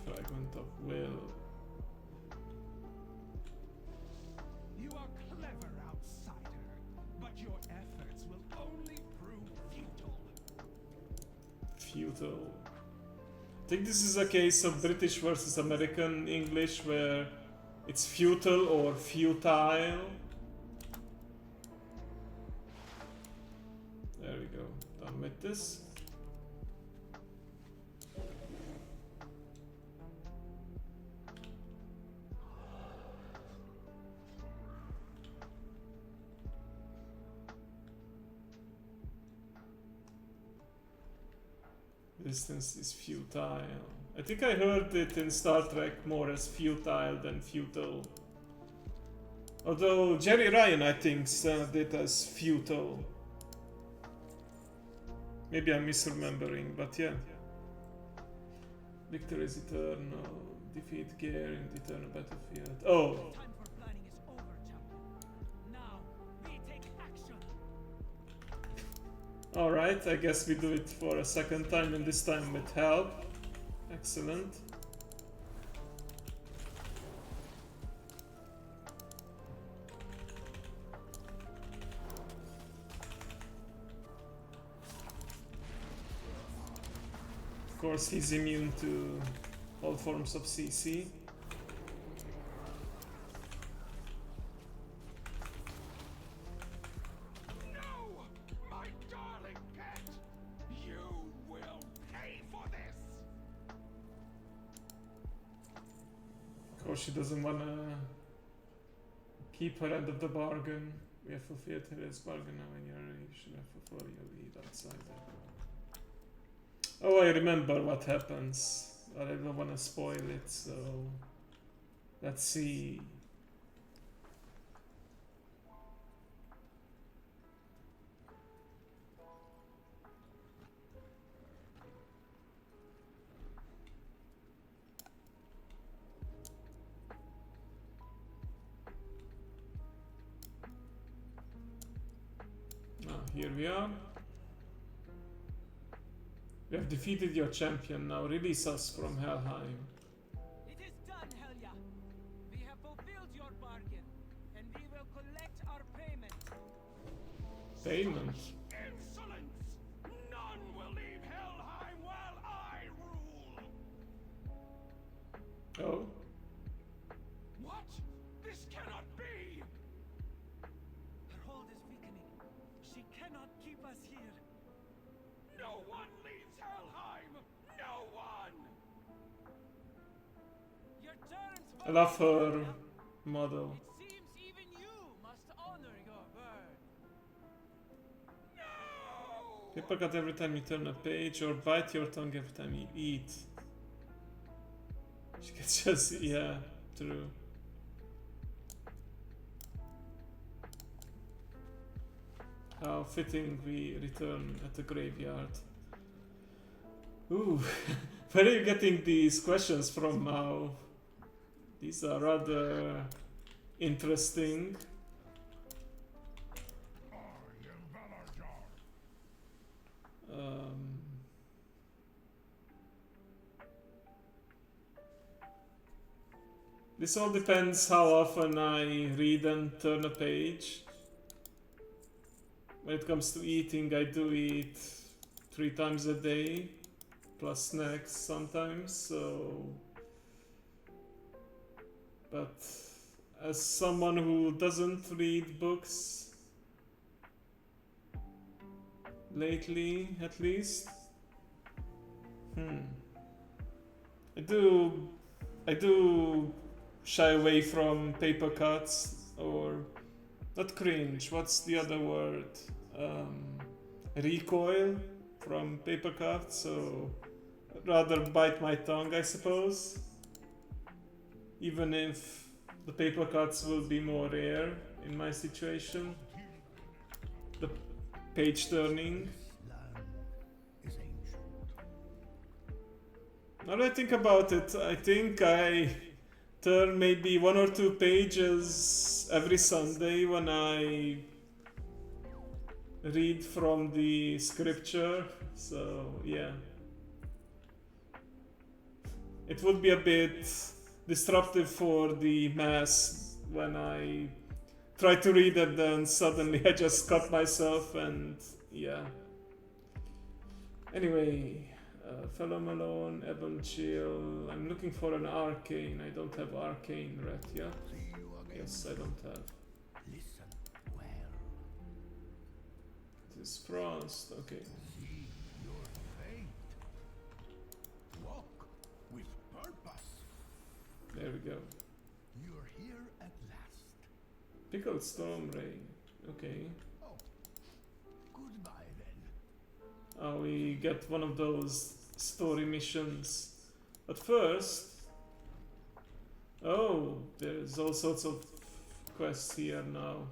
Fragment of will. You are clever, outsider, but your efforts will only prove futile. Futile. I think this is a case of British versus American English where it's futile or futile. There we go. Done with this. Distance is futile. I think I heard it in Star Trek more as futile than futile. Although Jerry Ryan, I think, said it as futile. Maybe I'm misremembering, but yeah. Victory is eternal. Defeat Gear in the eternal battlefield. Oh, Time for planning is over, champion. Now, we take action. alright. I guess we do it for a second time, and this time with help. Excellent. Of course, he's immune to all forms of CC. No! My darling pet! You will pay for this! Of course, she doesn't wanna keep her end of the bargain. We have fulfilled his bargain now, when you're ready, you should have fulfilled your lead outside that. Oh, I remember what happens, but I don't wanna spoil it, so let's see. Here we are. We have defeated your champion. Now release us from Helheim. It is done, Helya. We have fulfilled your bargain, and we will collect our payment. Payment. Insolence! None will leave Helheim while I rule! Oh, What? This cannot be! Her hold is weakening. She cannot keep us here. No one leaves Helheim! No one! Your terms I love her model. It seems even you must honor your word. No! Paper cut every time you turn a page, or bite your tongue every time you eat. She gets just, yeah, true. How fitting we return at the graveyard. Ooh, where are you getting these questions from now? These are rather interesting. I am Valarjar. This all depends how often I read and turn a page. When it comes to eating, I do eat 3 times a day, plus snacks sometimes, so... But as someone who doesn't read books, lately at least, I do shy away from paper cuts, or not cringe, what's the other word? Recoil from paper cuts, so I'd rather bite my tongue, I suppose. Even if the paper cuts will be more rare in my situation. The page turning. This land is ancient. Now that I think about it, I think I turn maybe 1 or 2 pages every Sunday when I read from the scripture. So yeah, it would be a bit disruptive for the mass when I try to read it, then suddenly I just cut myself, and yeah. Anyway, Fellow Malone, Ebon Chill. I'm looking for an arcane. I don't have arcane red yet. See you again. Yes, I don't have. Listen well. It is Frost. Okay. See your fate. Walk with purpose. There we go. You're here at last. Pickled Storm Ray. Okay. Oh, goodbye then. We get one of those story missions. But first... Oh, there's all sorts of quests here now.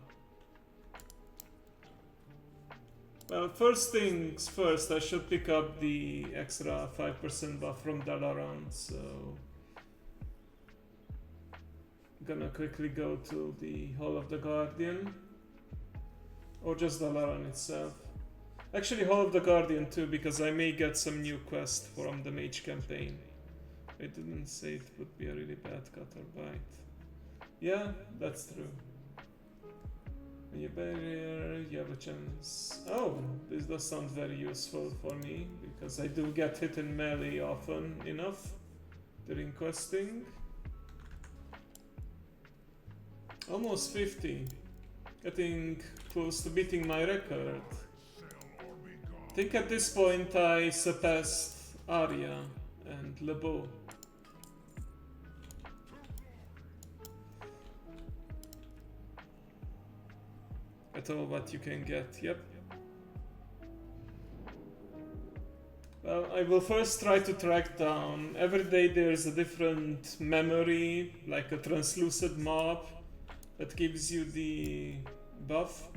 Well, first things first, I should pick up the extra 5% buff from Dalaran, so... Gonna quickly go to the Hall of the Guardian. Or just Dalaran itself. Actually, Hall of the Guardian too, because I may get some new quest from the Mage campaign. I didn't say it would be a really bad cut or bite. Yeah, that's true. When you barrier, you have a chance. Oh, this does sound very useful for me, because I do get hit in melee often enough during questing. Almost 50. Getting close to beating my record. I think at this point I surpassed Arya and Lebeau. At all what you can get, yep. Well, I will first try to track down. Every day there's a different memory, like a translucent mob that gives you the buff.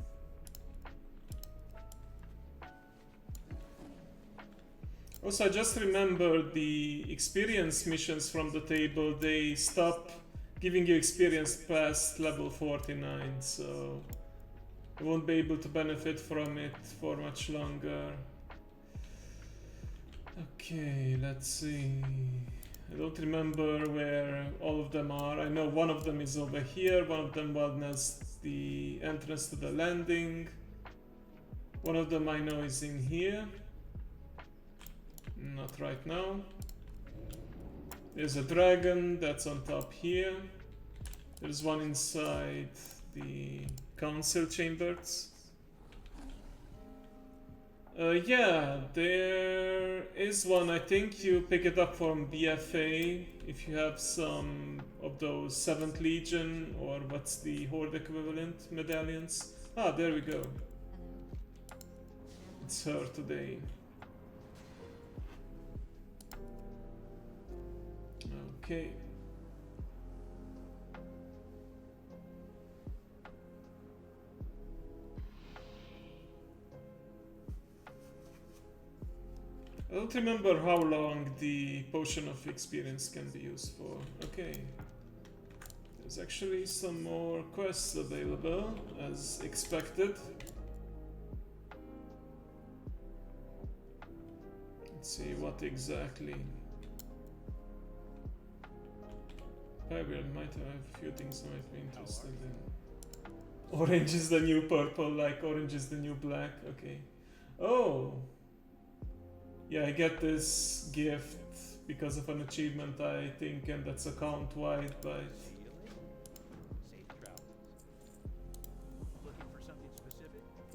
Also, I just remembered the experience missions from the table. They stop giving you experience past level 49, so I won't be able to benefit from it for much longer. Okay, let's see. I don't remember where all of them are. I know one of them is over here, one of them was the entrance to the landing. One of them I know is in here. Not right now. There's a dragon that's on top here. There's one inside the council chambers. Yeah, there is one. I think you pick it up from BFA if you have some of those 7th Legion, or what's the Horde equivalent medallions. Ah, there we go. It's her today. Okay. I don't remember how long the potion of experience can be used for. Okay. There's actually some more quests available, as expected. Let's see what exactly. I might have a few things I might be interested in. Orange is the new purple, like orange is the new black. Okay. Oh! Yeah, I get this gift because of an achievement, I think, and that's account-wide, but...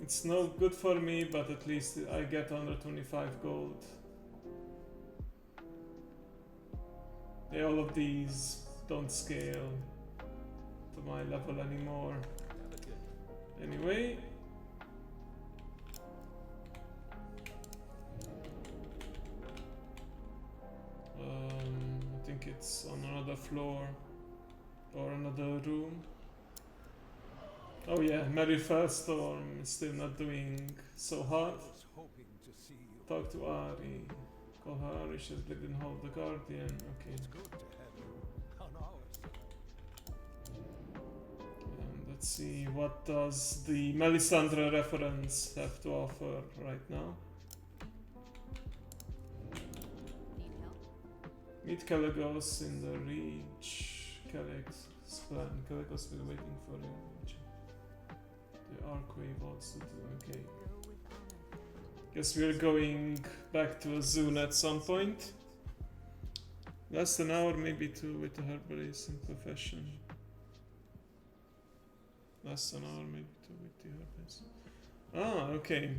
It's no good for me, but at least I get 125 gold. Yeah, all of these don't scale to my level anymore. Anyway. I think it's on another floor or another room. Oh yeah, Merry Storm is still not doing so hot. was hoping to see you. Talk to Ari. Call her Ari, she's bleeding hold the Guardian. Okay. It's good to have you on our side. And let's see, what does the Melisandre reference have to offer right now? Need help? Meet Caligos in the Reach. Calig's plan. Caligos will be waiting for him. The Archway wants to do. Okay. Go with honor. Guess we're going back to Azun at some point. Last an hour, maybe two with the herbalist and profession. Last an hour, maybe two with the herbalist. Ah, okay.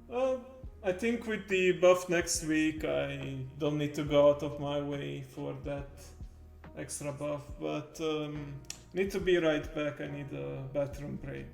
Well, I think with the buff next week, I don't need to go out of my way for that extra buff, but need to be right back. I need a bathroom break.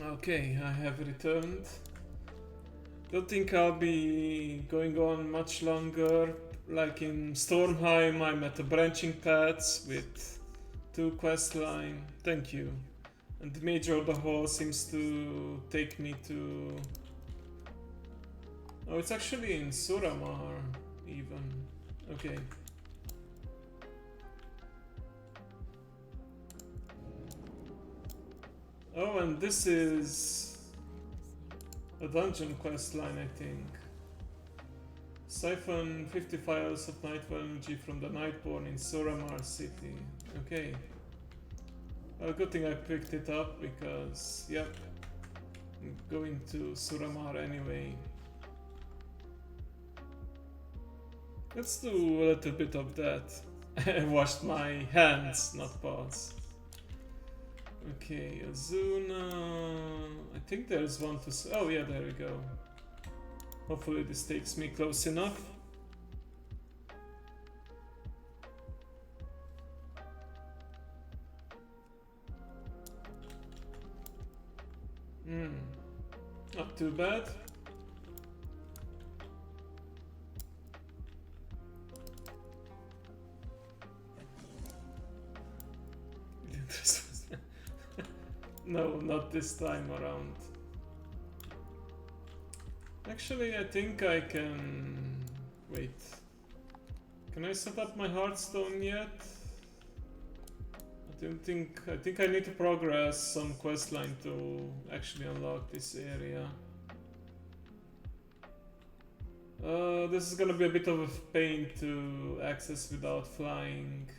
Okay, I have returned. Don't think I'll be going on much longer. Like in Stormheim, I'm at the branching paths with 2 quest line. Thank you. And the Major of the Hall seems to take me to... Oh, it's actually in Suramar, even. Okay. Oh, and this is a dungeon quest line, I think. Siphon 50 vials of Nightfall energy from the Nightborn in Suramar City. Okay. Well, good thing I picked it up because, yep, I'm going to Suramar anyway. Let's do a little bit of that. I washed my hands, not paws. Okay, Azuna. I think there's one to. Oh, yeah, there we go. Hopefully, this takes me close enough. Not too bad. No, not this time around. Actually, I think I can... Wait. Can I set up my Hearthstone yet? I think I need to progress some questline to actually unlock this area. This is gonna be a bit of a pain to access without flying.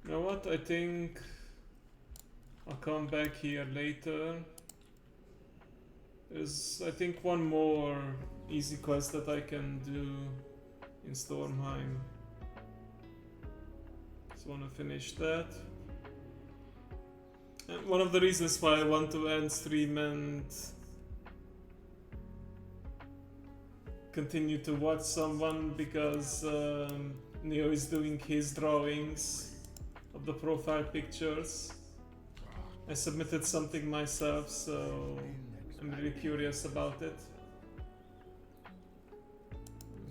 You know what? I think I'll come back here later. There's, I think, one more easy quest that I can do in Stormheim. Just want to finish that. And one of the reasons why I want to end stream and continue to watch someone because Neo is doing his drawings of the profile pictures. I submitted something myself, so I'm really curious about it.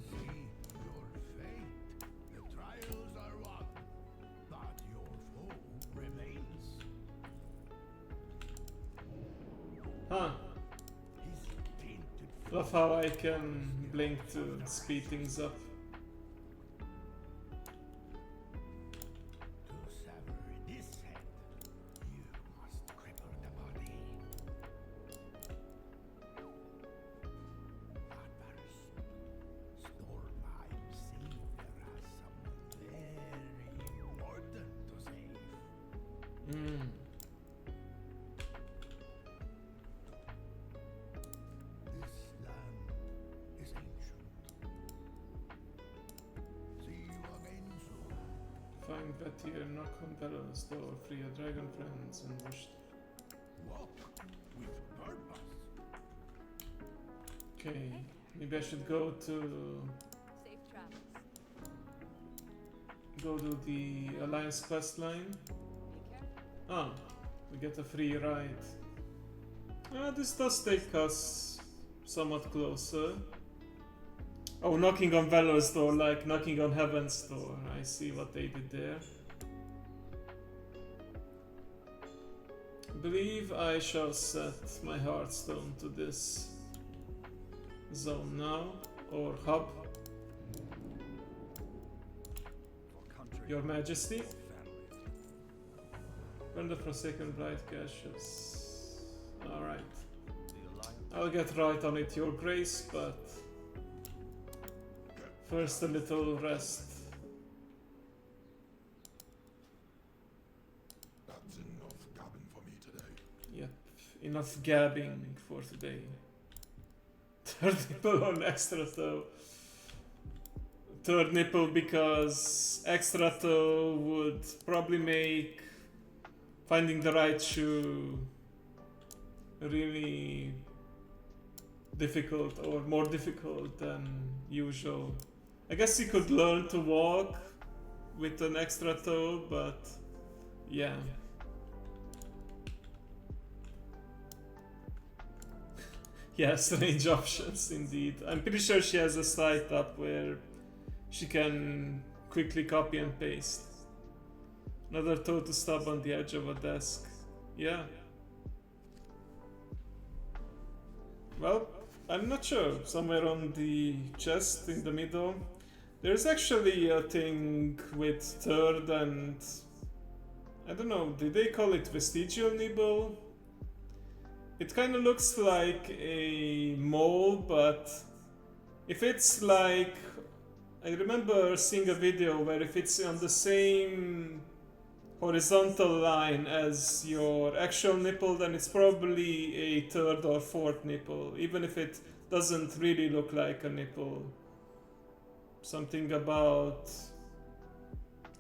See your fate. The trials are won, but your foe remains. Huh. His tainted Love how I can blink to speed things up. to sever this head, you must cripple the body. But first, Stormheim see there are someone very important to save. Mm. This land is ancient. See you again soon. Find Vetir, knock on Bella's door, free your dragon friends, and wish. Walk with purpose. Okay, maybe I should go to Safe travels. to the Alliance quest line. Be careful. Ah, we get a free ride. This does take us somewhat closer. Oh, knocking on Valor's door, like knocking on Heaven's door. I see what they did there. I believe I shall set my Hearthstone to this zone now, or hub. For country, Your Majesty. for family. Burn the Forsaken Bright Caches. Alright. The alliance. I'll get right on it, Your Grace, but first a little rest. That's enough gabbing for me today. Yep, enough gabbing for today. Third nipple on extra toe. Third nipple because extra toe would probably make finding the right shoe really difficult, or more difficult than usual. I guess you could learn to walk with an extra toe, but yeah. Yeah, strange options indeed. I'm pretty sure she has a site up where she can quickly copy and paste. Another toe to stub on the edge of a desk. Yeah. Well, I'm not sure. Somewhere on the chest in the middle. There's actually a thing with third and... I don't know, did they call it vestigial nibble? It kind of looks like a mole, but if it's like... I remember seeing a video where if it's on the same horizontal line as your actual nipple, then it's probably a third or fourth nipple, even if it doesn't really look like a nipple. Something about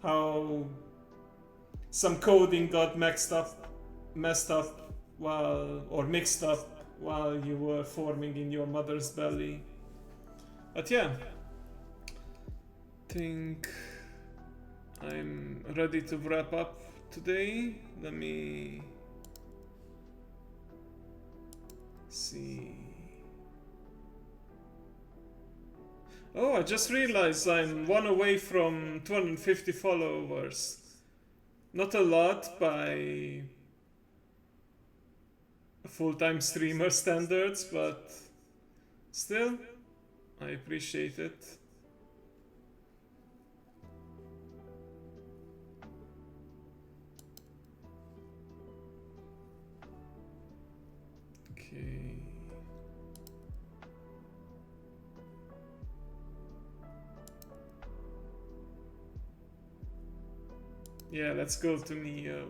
how some coding got messed up while you were forming in your mother's belly. But yeah, think I'm ready to wrap up today. Let me see. Oh, I just realized I'm one away from 250 followers. Not a lot by full-time streamer standards, but still, I appreciate it. Okay. Yeah, let's go to Neo.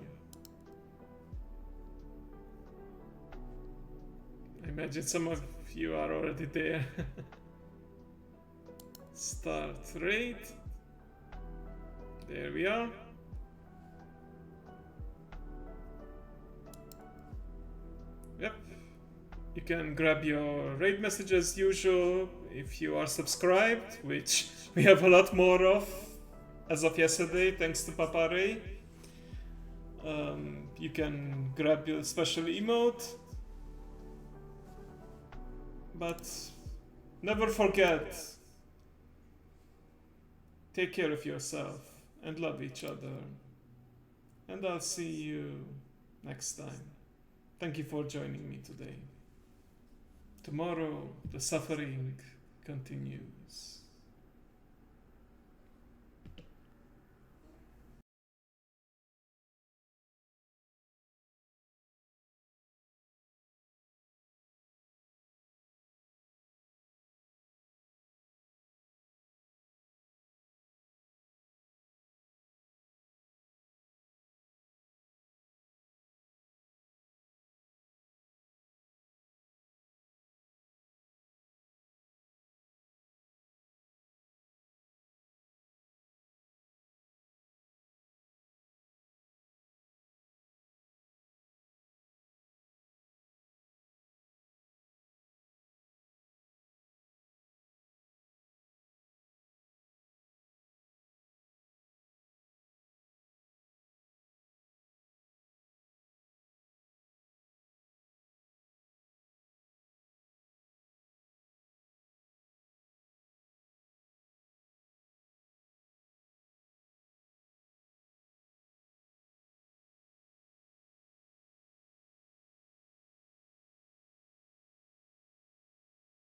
I imagine some of you are already there. Start raid. There we are. Yep. You can grab your raid message as usual. if you are subscribed, which we have a lot more of as of yesterday, thanks to Papa Ray. You can grab your special emote. But never forget, take care of yourself and love each other. And I'll see you next time. Thank you for joining me today. Tomorrow, the suffering continues.